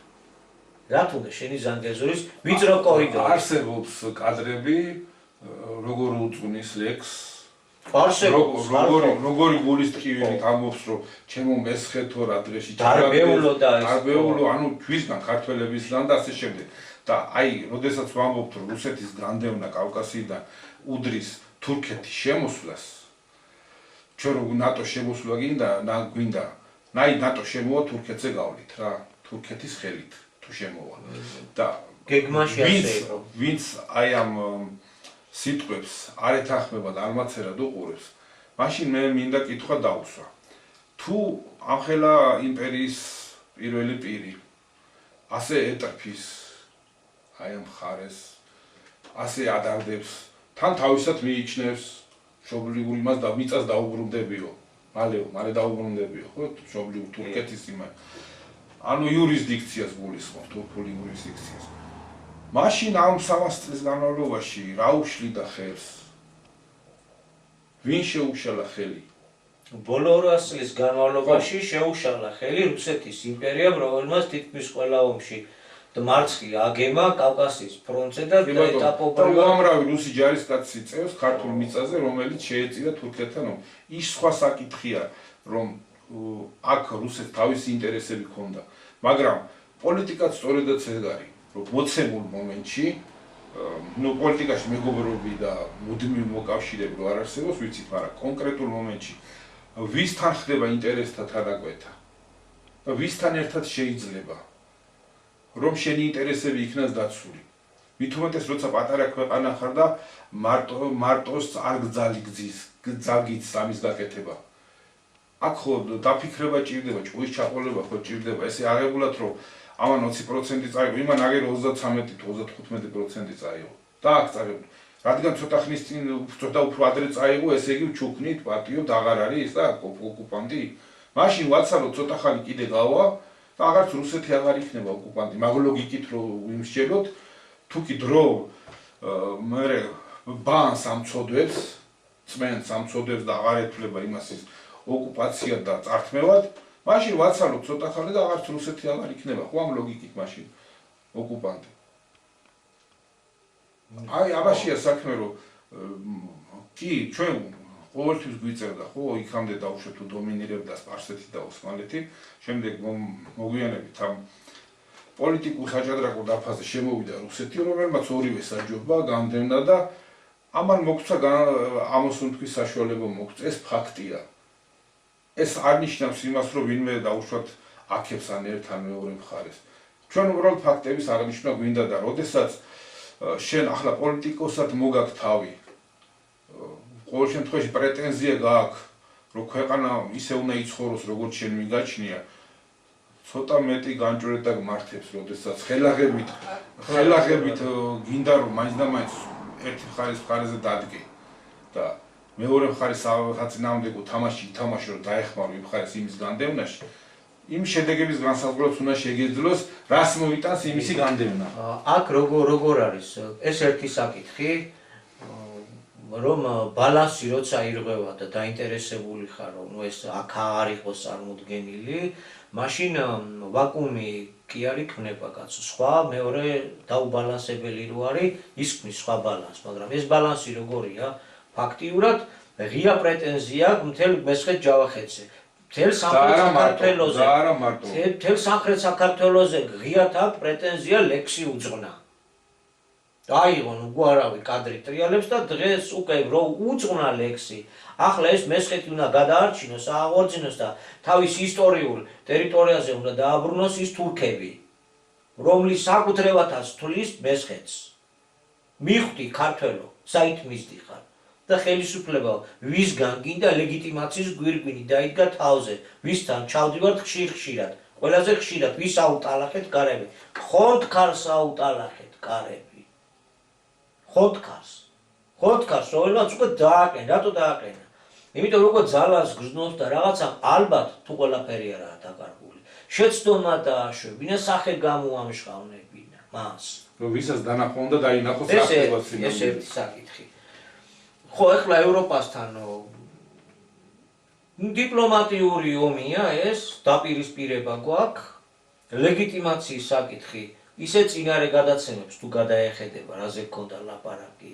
რა თუნდა შენი ზანგეზურის ვიწრო კორიდორი. არსებობს კადრები, როგორ უძღვნის ლექს. არსებობს. როგორი გულის ტკივილი ამბობს, რომ ჩემო მესხეთო რა დღეში დარბეულო და ეს. დარბეულო, ანუ ჩვისგან ქართველებისგან და ასე შემდეგ. და აი, როდესაც ვამბობთ, რომ რუსეთის განდევნა კავკასიიდან უდრის თურქეთის შემოსვლას, ჩვენ რო ნატო შემოსვლა გვინდა, ნატო შემოვა თურქეთზე გავლით რა, თურქეთის ხელით თუ შემოვა. და გეგმაში ასე იყო. ვინც აი ამ სიტყვებს არ ეთანხმება და არ მაცერად უყურებს, მაშინ მე მინდა კითხვა დაუსვა. თუ ამხელა იმპერიის პირველი პირი ასე ეტრფის აი ამ მხარეს, ასე ადარდებს, თან თავისად მიიჩნევს მშობლიურ იმას და მიწას დაუბრუნდებიო. მალე დაუბრუნდებიო, ხო? მშობლიურ თურქეთის იმას. ანუ იურისდიქციას გულისხმობს, თურქული იურისდიქციას. მაშინ ამ 300 წლის განმავლობაში რა უშლიდა ხელს? ვინ შეუშალა ხელი? ბოლო 200 წლის განმავლობაში შეუშალა ხელი რუსეთის იმპერიამ, რომელმაც თითქმის ყველა ომში მარცხი აგემა კავკასიის ფრონტზე და ეტაპობრივად უამრავი რუსი ჯარისკაცი წევს ქართულ მიწაზე, რომელიც შეეწირა თურქეთთან ომს. ის სხვა საკითხია, რომ აქ რუსეთს თავისი ინტერესები ჰქონდა, მაგრამ პოლიტიკაც სწორედაც ეს არის, რომ მოცემულ მომენტში ნუ პოლიტიკაში მეგობრობები და მუდმივი მოკავშირეები არ არსებობს, ვიცით, მაგრამ კონკრეტულ მომენტში ვისთან ხდება ინტერესთა თანაკვეთა და ვისთან ერთად შეიძლება რომ შენი ინტერესები იქნას დაცული. მით უმეტეს როცა პატარა ქვეყანა ხარ და მარტოს არ გძალგიც ამის გაკეთება. აქ ხო დაფიქრება ჭირდება, ჭუის ჩაყოლება ხო ჭირდება. ესე აღებულად რომ ამან 20% წაიღო, იმან აგერ 33-35% წაიღო. და აქ წაიღო. რადგან ცოტა ხნის წინ ცოტა უფრო ადრე წაიღო, ესე იგი ჩუქნით, პატიობთ, აღარ არის და ოკუპანტი. მაშინ ვაცალოთ ცოტა ხანი კიდე გავა და აღარც რუსეთი აღარ იქნება ოკუპანტი. მაგ ლოგიკით რომ ვიმსჯელოთ, თუკი დრო მერე ბანს ამწოდებს, წმენს ამწოდებს და აღარ ეთვლება იმას ის ოკუპაცია და წართმევად, მაშინ ვაცალოთ ცოტა ხანი და აღარც რუსეთი აღარ იქნება. ხო ამ ლოგიკით მაშინ ოკუპანტი. აი აბაშია საქმე რომ კი ჩვენ ყოველთვის გვიწერდა ხო იქამდე დაუშვე თუ დომინირებდა სპარსეთი და ოსმალეთი, შემდეგ მოგვიანებით ამ პოლიტიკურ საჭადრაკო დაფაზე შემოვიდა რუსეთი, რომელმაც ორივე საჯობა გამდევნა და ამან მოგცა ამოსუნთქვის საშუალება მოგცა. ეს ფაქტია. ეს არ ნიშნავს იმას, რომ ვინმე დაუშვათ აქებს ან ერთ ან მეორე მხარეს. ჩვენ უბრალოდ ფაქტების აღნიშვნა გვინდა და როდესაც შენ ახლა პოლიტიკოსად მოგაქვს თავი, ყოველ შემთხვევაში პრეტენზია გააქვს, რომ ქვეყანა ისე უნდა იცხოვროს, როგორც შენ მიგაჩნია, ცოტა მეტი განჭვრეტა გმართებს, როდესაც ხელაღებით გინდა რომ მაინც და მაინც ერთი მხარის მხარეზე დადგე და მეორე მხარის საწინააღმდეგო თამაში ითამაშო, რომ დაეხმარო იმ მხარეს იმის განდევნაში, იმ შედეგების განსაზღვრებას უნდა შეგეძლოს, რას მოიტანს იმისი განდევნა. აქ როგორ არის? ეს ერთი საკითხი, რომ ბალანსი როცა ირღვევა და დაინტერესებული ხარ, რომ ეს აქ არ იყოს წარმოდგენილი, მაშინ ვაკუუმი კი არის ქმნება კაცო. სხვა მეორე დაუბალანსებელი რო არის, ის ქმნის სხვა ბალანსს, მაგრამ ეს ბალანსი როგორია? ფაქტიურად ღია პრეტენზია მთელ მესხეთ ჯავახეთზე. მთელ სამხრეთ საქართველოზე ღიათ აქვს პრეტენზია ლექსი უძღვნა. დაიღონ უგვარავი კადრი ტრიალებს და დღეს უკვე რო უძღვნა ლექსი, ახლა ეს მესხეთი უნდა გადაარჩინოს, აღორძინოს და თავის ისტორიულ ტერიტორიაზე უნდა დააბრუნოს ის თურქები, რომლის საკუთრებათაც თulis მესხეთს. მიხვდი ქართველო, საით მისდიხარ და ხელისუფლება ვისგან გინდა ლეგიტიმაციის გვირგვინი დაიდგა თავზე, ვისთან ჩავდივართ ხშირად, ყველაზე ხშირად ვის აუტალახეთ კარები, ხონდქარს აუტალახეთ კარები. ხონდქარს რომელმაც უკვე დააყენა, რატო დააყენა? იმიტომ რომ უკვე ძალას გრძნობს და რაღაცა ალბათ თუ ყველაფერი არაა დაკარგული. შეცდომა დააშვებინა, სახე გამოამშყავნებინა მას. რომ ვისაც დანახვა უნდა დაინახოს ახალბაც სიმბოლო. ეს ერთი საკითხი. ხო, ეხლა ევროპასთან დიპლომატიური ომია ეს, დაპირისპირება გვაქვს, ლეგიტიმაციის საკითხი, ისე წინარე გადაცემებს თუ გადაეხედება, რაზე გქონდა ლაპარაკი,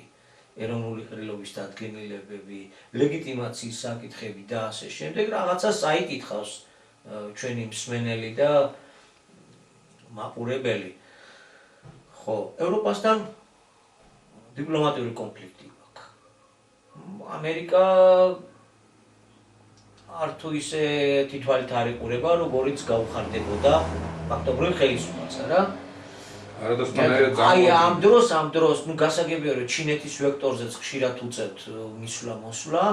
ეროვნული ყრილობის დადგენილებები, ლეგიტიმაციის საკითხები და ასე შემდეგ, რაღაცას აიკითხავს ჩვენი მსმენელი და მაყურებელი. ხო, ევროპასთან დიპლომატიური კონფლიქტი გვაქვს. ამერიკა არ თუ ისე თითვალით არ იყურება, როგორიც გაუხარდებოდა ფაქტობრივ ხელისუფლებას, არა? აი ამ დროს, ნუ გასაგებია რომ ჩინეთის ვექტორზეც ხშირად უწევთ მისვლა-მოსვლა,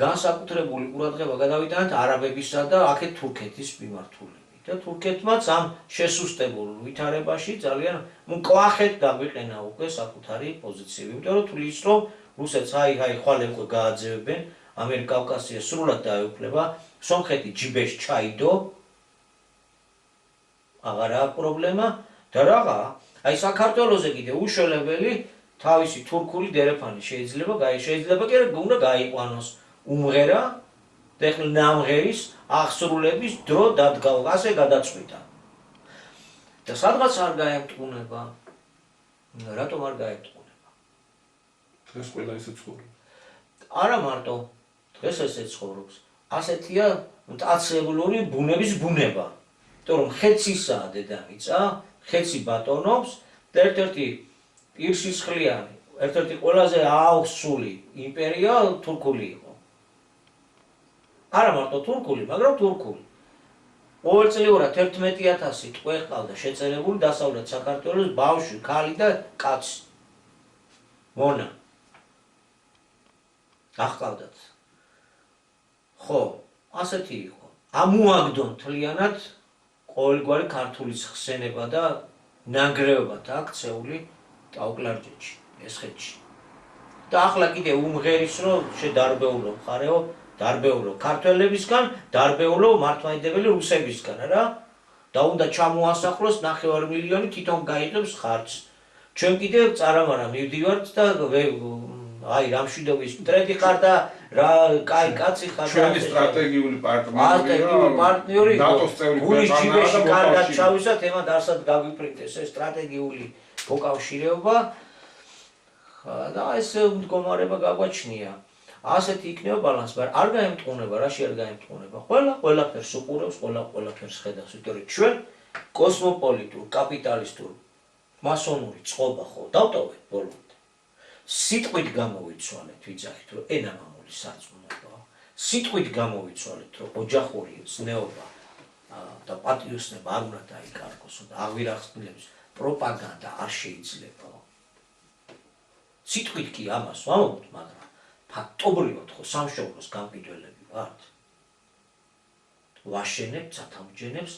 განსაკუთრებული ყურადღება გადავიტანეთ არაბებისა და აქეთ თურქეთის მიმართულებით. და თურქეთმაც ამ შესუსტებულ ვითარებაში ძალიან მკვახეთ დაგვიყენა უკვე საკუთარი პოზიციები. იმიტომ რომ თulis რომ რუსეთს აი ხვალე უკვე გააძევებენ, ამიერკავკასია სრულად დაეუფლება, სომხეთი ჯიბეშ ჩაიდო, აღარაა პრობლემა და რაღა, აი საქართველოზე კიდე უშველებელი თავისი თურქული დერეფანი შეიძლება კი არა უნდა გაიყვანოს უმღერა და ეხლა ნამღერის აღსრულების დრო დადგა, ასე გადაწყვიტა. და სადღაც არ გაემტყუნება. რატომ არ გაემტყუნება? დღეს ყველა ისე ცხოვრობს. არა მარტო დღეს ესე ცხოვრობს. ასეთია მტაცებლური ბუნების ბუნება. იმიტომ რომ ხეცისაა დედამიწა, ხეცი ბატონობს და ერთ-ერთი პირშისხლიანი, ერთ-ერთი ყველაზე აუხსული იმპერია თურქული იყო. არა მარტო თურქული, მაგრამ თურქული. ყოველწლიურად 11,000 ტყვე ჰყავდა შეწერებული დასავლეთ საქართველოს ბავშვი, ქალი და კაცი. მონა. აღყავდათ. ხო, ასეთი იყო. ამოაგდონ მთლიანად ყოველგვარი ქართულის ხსენება და ნანგრევებად აქცეული ტაო-კლარჯეთში, ესხეთში. და ახლა კიდე უმღერის რომ შედარბეულო მხარეო, დარბეულო ქართველებისგან, დარბეულო მართლმადიდებელი რუსებისგან, რა? და უნდა ჩამოასახლოს 9 მილიონი თვითონ გაიღებს ხარჯს. ჩვენ კიდე წარამარა მივდივართ და აი რამშვიდობის მტრედი ხარ და რა კაი კაცი ხარ და ჩვენი სტრატეგიული პარტნიორი ნატოს წევრი ქვეყანაა და კარგად ჩავისვათ ემად არსად გაგვიპრინტეს ეს სტრატეგიული მოკავშირეობა და ეს მდგომარეობა გაგვაჩნია. ასეთი იქნება ბალანსი, მაგრამ არ გაემტყუნება, რაში არ გაემტყუნება. ყველაფერს უყურებს, ყველაფერს ხედავს, იმიტომ რომ ჩვენ კოსმოპოლიტურ, კაპიტალისტურ, მასონური წყობა ხო დავტოვეთ ბოლომდე. სიტყვით გამოვიცვალეთ, ვიძახით, რომ ენა მამული სარწმუნოა. სიტყვით გამოვიცვალეთ, რომ ოჯახური ზნეობა და პატრიოტიზმი არ უნდა დაიკარგოს და აღვირახსნილების პროპაგანდა არ შეიძლება. სიტყვით კი ამას ვამბობთ, მაგრამ ფაქტობრივად ხო სამშობლოს გამყიდველები ვართ. ვაშენებთ სათავმჯენებს,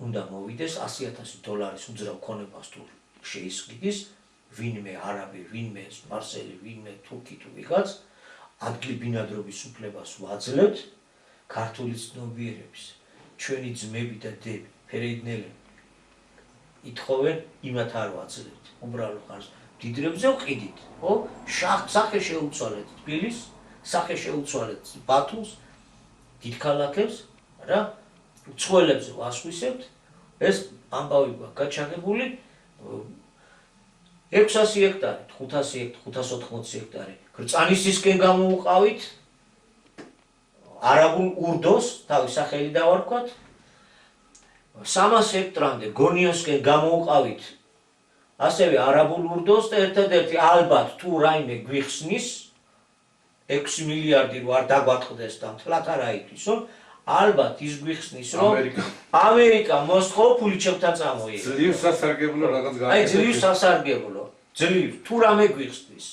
უნდა მოვიდეს $100,000 უძრავ ქონებას თუ შეისყიდის, ვინმე არაბი, ვინმე სპარსელი, ვინმე თურქი თუ ვიღაც, ადგილბინადრობის უფლებას ვაძლევთ ქართული ცნობიერების, ჩვენი ძმები და დები, ფერეიდნელები ითხოვენ იმათ არ ვაძლევთ, უბრალო ხარს დიდრებზე ვყიდით, ხო? სახე შეუცვალეთ თბილისს, სახე შეუცვალეთ ბათუმს, დიდ ქალაქებს, რა? უცხოელებზე ვასხვისებთ, ეს ამბავი გვაქვს გაჩაღებული 600 ჰექტარი, 580 ჰექტარი. გრწანისისკენ გამოვუყავით არაბულ ურდოს, თავის სახელი დავარქვათ. 300 ჰექტრამდე გონიოსკენ გამოვუყავით ასევე არაბულ ურდოს და ერთადერთი ალბათ თუ რაიმე გვიხსნის 6 მილიარდი რო არ დაგვატყდეს და მთლად არ აითვისო, ალბათ ის გვიხსნის რომ ამერიკა მოსთხოვ ფული ჩემთან წამოიღო. ძლივს სასარგებლო რაღაც გააკეთეთ. აი ძლივს სასარგებლო, ძლივს თუ რამე გვიხსნის.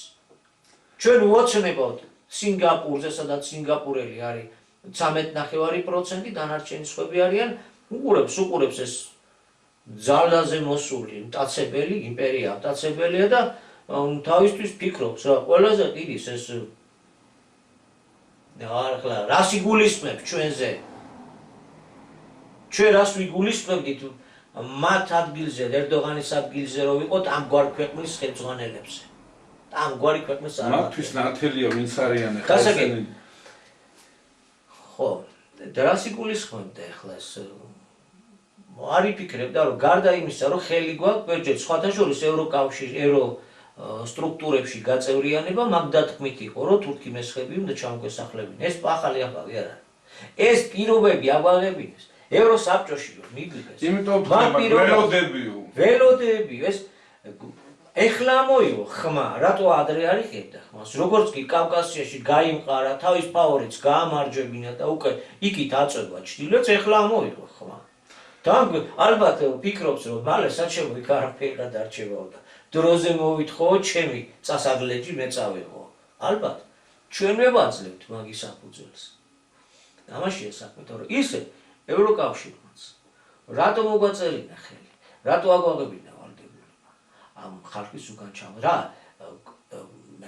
ჩვენ ვუოცნებავთ სინგაპურზე, სადაც სინგაპურელი არის 13.5%, დანარჩენი სხვები არიან, უყურებს ეს ძალაზე მოსული მტაცებელი იმპერია, მტაცებელია და თავისთვის ფიქრობს, რა ყველაზე კიდის ეს ახლა რას იგულისხმებ ჩვენზე? ჩვენ რას ვიგულისხმებდით მათ ადგილზე, ერდოღანის ადგილზე რომ ვიყოთ ამგვარ ქვეყნის ხელმძღვანელებზე. ამგვარი ქვეყნის არ მათთვის ნათელია ვინც არიან ახლა. ხო, და რას იგულისხმებდა ახლა ეს არ იფიქრებდა რომ გარდა იმისა რომ ხელი გვაქვს ბერჯერ სხვათა შორის ევროკავშირი, სტრუქტურებში გაწევრიანება, მაგ დათქმით იყო რომ თურქი მესხები უნდა ჩამოგვესახლებინა. ეს ახალი ამბავი არ არის. ეს პირობები აგვაღებინეს. ევროსაბჭოში რომ მიგვიღეს. იმიტომ ველოდებიო. ეს ეხლა მოიო ხმა, რატო ადრე არ იხებდა ხმას? როგორც კი კავკასიაში გაიმყარა, თავის ფავორიტს გაამარჯვებინა და უკვე იქით აწვევა ჩრდილოეთს, ეხლა მოიო ხმა. და ალბათ ფიქრობს რომ მალე საჩემო იქ არაფერი არ დარჩებაო და დროზე მოვითხოვო ჩემი წასაგლეჯი მე წავიღო. ალბათ ჩვენ ვეძლებთ მაგის საფუძველს. ამაშია საქმე, თორე ისე ევროკავშირმაც რატო მოგვაწერინა ხელი? რატო აგვაღებინა ვალდებულება? ამ ხალხის უკან ჩამორა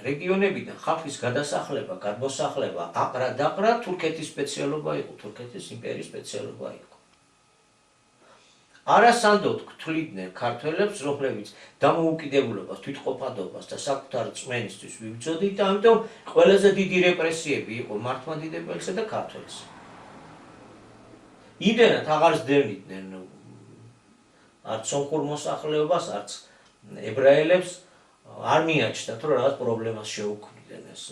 რეგიონებიდან ხალხის გადასახლება, გადმოსახლება, აყრა-დაყრა თურქეთის სპეციალობა იყო, თურქეთის იმპერიის სპეციალობა იყო. არასანდოდ გთვლიდნენ ქართველებს, რომლებიც დამოუკიდებლობას, თვითყოფადობას და საკუთარ წმენისთვის ვიბრძოდით და ამიტომ ყველაზე დიდი რეპრესიები იყო მართლმადიდებელსა და ქართველებს. იმდენად აღარ სდევნიდნენ არც სომხურ მოსახლეობას, არც ებრაელებს, არ მიაჩნდათ რომ რაღაც პრობლემას შეუქმნიდნენ ეს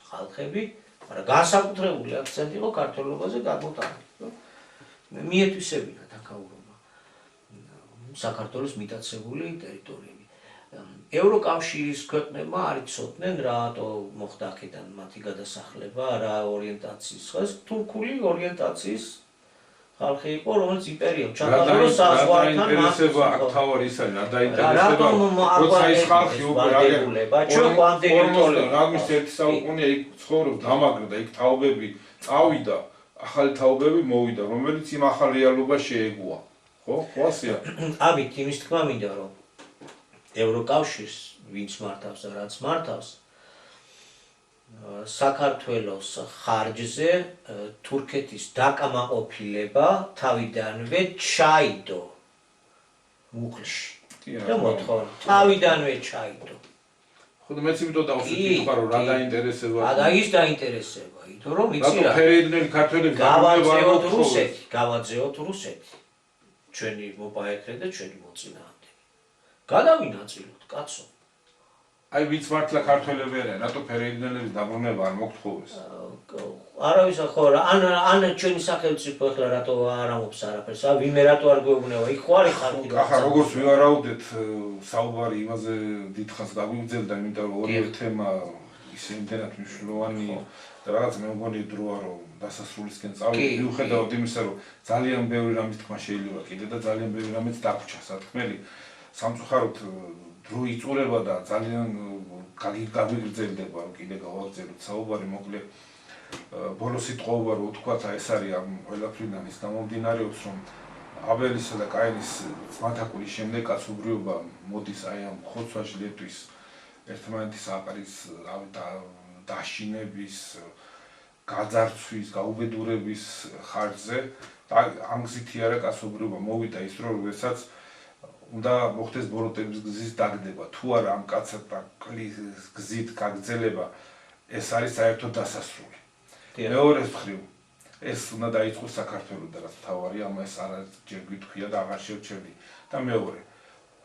ხალხები, მაგრამ განსაკუთრებული აქცენტი იყო ქართველობაზე გადმოტანილი. მიეთვისებინათ აქაურობა საქართველოს მიტაცებული ტერიტორიები. ევროკავშირის ქვეყნებმა არ იცოდნენ რატო მოხდა აქედან მათი გადასახლება, რა ორიენტაციის ხეს, თურქული ორიენტაციის ხალხი იყო, რომელიც იმპერიამ ჩატარდა საზღვართან ინტერესება აქ თავარი ის არის, რა დაინტერესება, რატომ როცა ის ხალხი უკვე ჩვენ კვანტირებული რამის ერთი საუკუნეა იქ ცხოვრობს, დამაგრდა, იქ თაობები წავიდა, ახალი თაობები მოვიდა, რომელიც იმ ახალ რეალობას შეეგუა. ხო? ხვალსია. ამით იმის თქმა მინდა, რომ ევროკავშირს ვინც მართავს და რაც მართავს საქართველოს ხარჯზე თურქეთის დაკმაყოფილება თავიდანვე ჩაიდო მუხლში. და მოთხოვნა თავიდანვე ჩაიდო. ხოდა მეც იმიტომ დავსვით რომ რა დაინტერესება. და ის დაინტერესება, იმიტომ რომ იცი რატო რა. ფერეიდნელი ქართველები გავაძეოთ რუსეთი. ჩვენი მოპაექრე და ჩვენი მოწინააღმდეგე. გადავინაწილოთ, კაცო. აი ვინც მართლა ქართველები არიან, რატო ფერეიდნელების დაბრუნება არ მოგთხოვეს? არავის ხო რა, ან ჩვენი სახელმწიფო ახლა რატო არ ამობს არაფერს, ვინმე რატო არ გვეუბნება, იქ ხო არის ხალხი. ახლა როგორც ვივარაუდეთ, საუბარი იმაზე დიდხანს გაგვიგრძელდა, იმიტომ რომ ორივე თემა ისე იმდენად მნიშვნელოვანი და რაღაც მე მგონი დროა რომ დასასრულისკენ წავიდეთ, მიუხედავად იმისა, რომ ძალიან ბევრი რამის თქმა შეიძლება კიდე და ძალიან ბევრი რამეც დაგვრჩა სათქმელი. სამწუხაროდ დრო იწურება და ძალიან გაგვიგრძელდება რომ კიდე გავაგრძელოთ საუბარი, მოკლე ბოლო სიტყვა რო თქვა ეს არის ამ ყველაფრიდან ის გამომდინარეობს რომ აბელისა და კაინის ძმათაკურის შემდეგ კაცობრიობა მოდის აი ამ ხოცვა-ჟლეტვის ერთმანეთის აყრის დაშინების გაძარცვის, გაუბედურების ხარჯზე და ამ გზითი არა კაცობრიობა მოვიდა ის რომ როდესაც უნდა მოხდეს ბოროტების გზის დაგდება თუ არა ამ კაცთა გზით გაგრძელება ეს არის საერთოდ დასასრული. მეორე მხრივ ეს უნდა დაიწყოს საქართველოს და რაც თავარია ამას არა ჯერ გითქვია და აღარ შევჩერდი და მეორე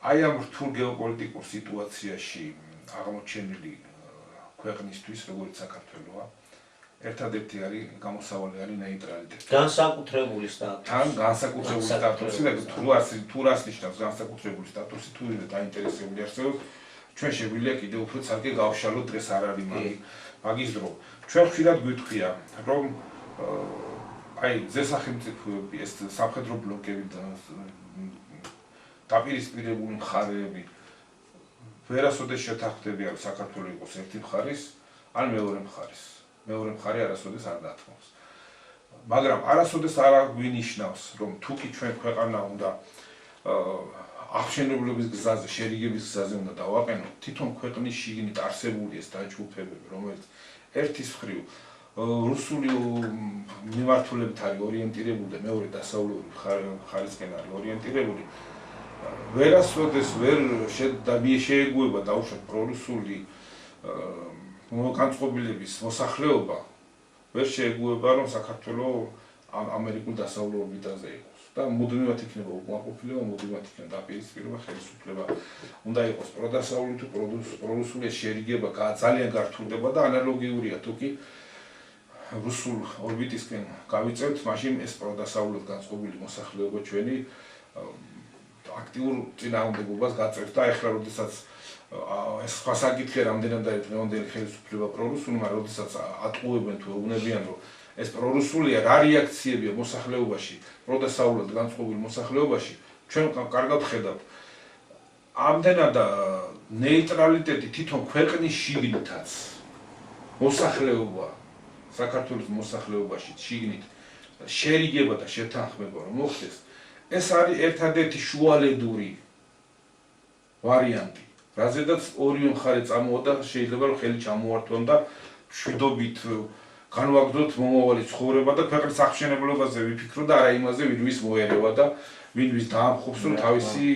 აი ამ რთულ გეოპოლიტიკურ სიტუაციაში აღმოჩენილი ქვეყნისთვის როგორც საქართველოა ერთადერთი არის გამოსავალი არის ნეიტრალიტეტი. განსაკუთრებული სტატუსი. თან განსაკუთრებული სტატუსი და თუ რას ნიშნავს განსაკუთრებული სტატუსი თუ είναι დაინტერესებული არსებობს ჩვენ შეგვიძლია კიდევ უფრო ცალკე გავშალოთ დღეს არ არის მაგის დრო. ჩვენ ხშირად გვიტყვია რომ აი ზესახელმწიფოები ეს სამხედრო ბლოკები და დაპირისპირებული მხარეები ვერასოდეს შეთანხმდებიან რომ საქართველოს იყოს ერთი მხარის ან მეორე მხარის. მეორე მხარე არასოდეს არ დათმობს. მაგრამ არასოდეს არ გვინიშნავს რომ თუკი ჩვენ ქვეყანა უნდა აღშენებლობის გზაზე, შერიგების გზაზე უნდა დავაყენოთ, თვითონ ქვეყნის შიგნით არსებული ეს დაჯგუფებები, რომელიც ერთის მხრივ რუსული მიმართულებით არის ორიენტირებული და მეორე დასავლური მხარისკენ არის ორიენტირებული, ვერასოდეს ვერ შეეგუება დაუშვათ პრორუსული განწყობილების მოსახლეობა ვერ შეეგუება რომ საქართველოს ამერიკულ დასავლურ ორბიტაზე იყოს და მუდმივად იქნება უკმაყოფილება, მუდმივად იქნება დაპირისპირება, ხელისუფლება უნდა იყოს პროდასავლური თუ პრორუსული შერიგება ძალიან გართულდება და ანალოგიურია თუკი რუსულ ორბიტისკენ გავიწევთ, მაშინ ეს პროდასავლურად განწყობილი მოსახლეობა ჩვენი აქტიურ წინააღმდეგობას გაწევს და ეხლა როდესაც ეს სხვა საკითხია რამდენად არის დღევანდელი ხელისუფლება პრორუსული, მაგრამ როდესაც ატყუებენ თუ ეუბნებიან რომ ეს პრორუსულია რა რეაქციებია მოსახლეობაში, პროდასავლურად განწყობილ მოსახლეობაში, ჩვენ კარგად ხედავთ. ამდენად ნეიტრალიტეტი თვითონ ქვეყნის შიგნითაც მოსახლეობა, საქართველოს მოსახლეობაში შიგნით შერიგება და შეთანხმება რომ მოხდეს, ეს არის ერთადერთი შუალედური ვარიანტი. რაზედაც ორივე მხარე წამოვა და შეიძლება რომ ხელი ჩამოართვონ და მშვიდობით განვაგრძოთ მომავალი ცხოვრება და ქვეყნის აღშენებლობაზე ვიფიქრო და არა იმაზე ვინ ვის მოერევა და ვინ ვის დაამხობს რომ თავისი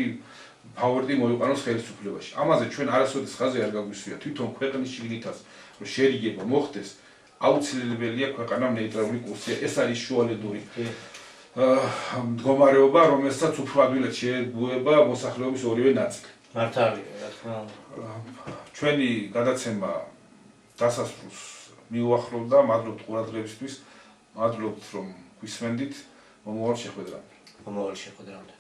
ფავორიტი მოიყვანოს ხელისუფლებაში. ამაზე ჩვენ არასოდეს ხაზი არ გაგვისვია თვითონ ქვეყნის შიგნითაც რომ შერიგება მოხდეს აუცილებელია ქვეყანამ ნეიტრალური კურსია. ეს არის შუალედური მდგომარეობა, რომელსაც უფრო ადვილად შეეგუება მოსახლეობის ორივე ნაწილი. მართალია, რა თქმა უნდა. ჩვენი გადაცემა დასასრულს მიუახლოვდა, მადლობთ ყურადღებისთვის, მადლობთ რომ გვისმენდით, მომავალ შეხვედრამდე. მომავალ შეხვედრამდე.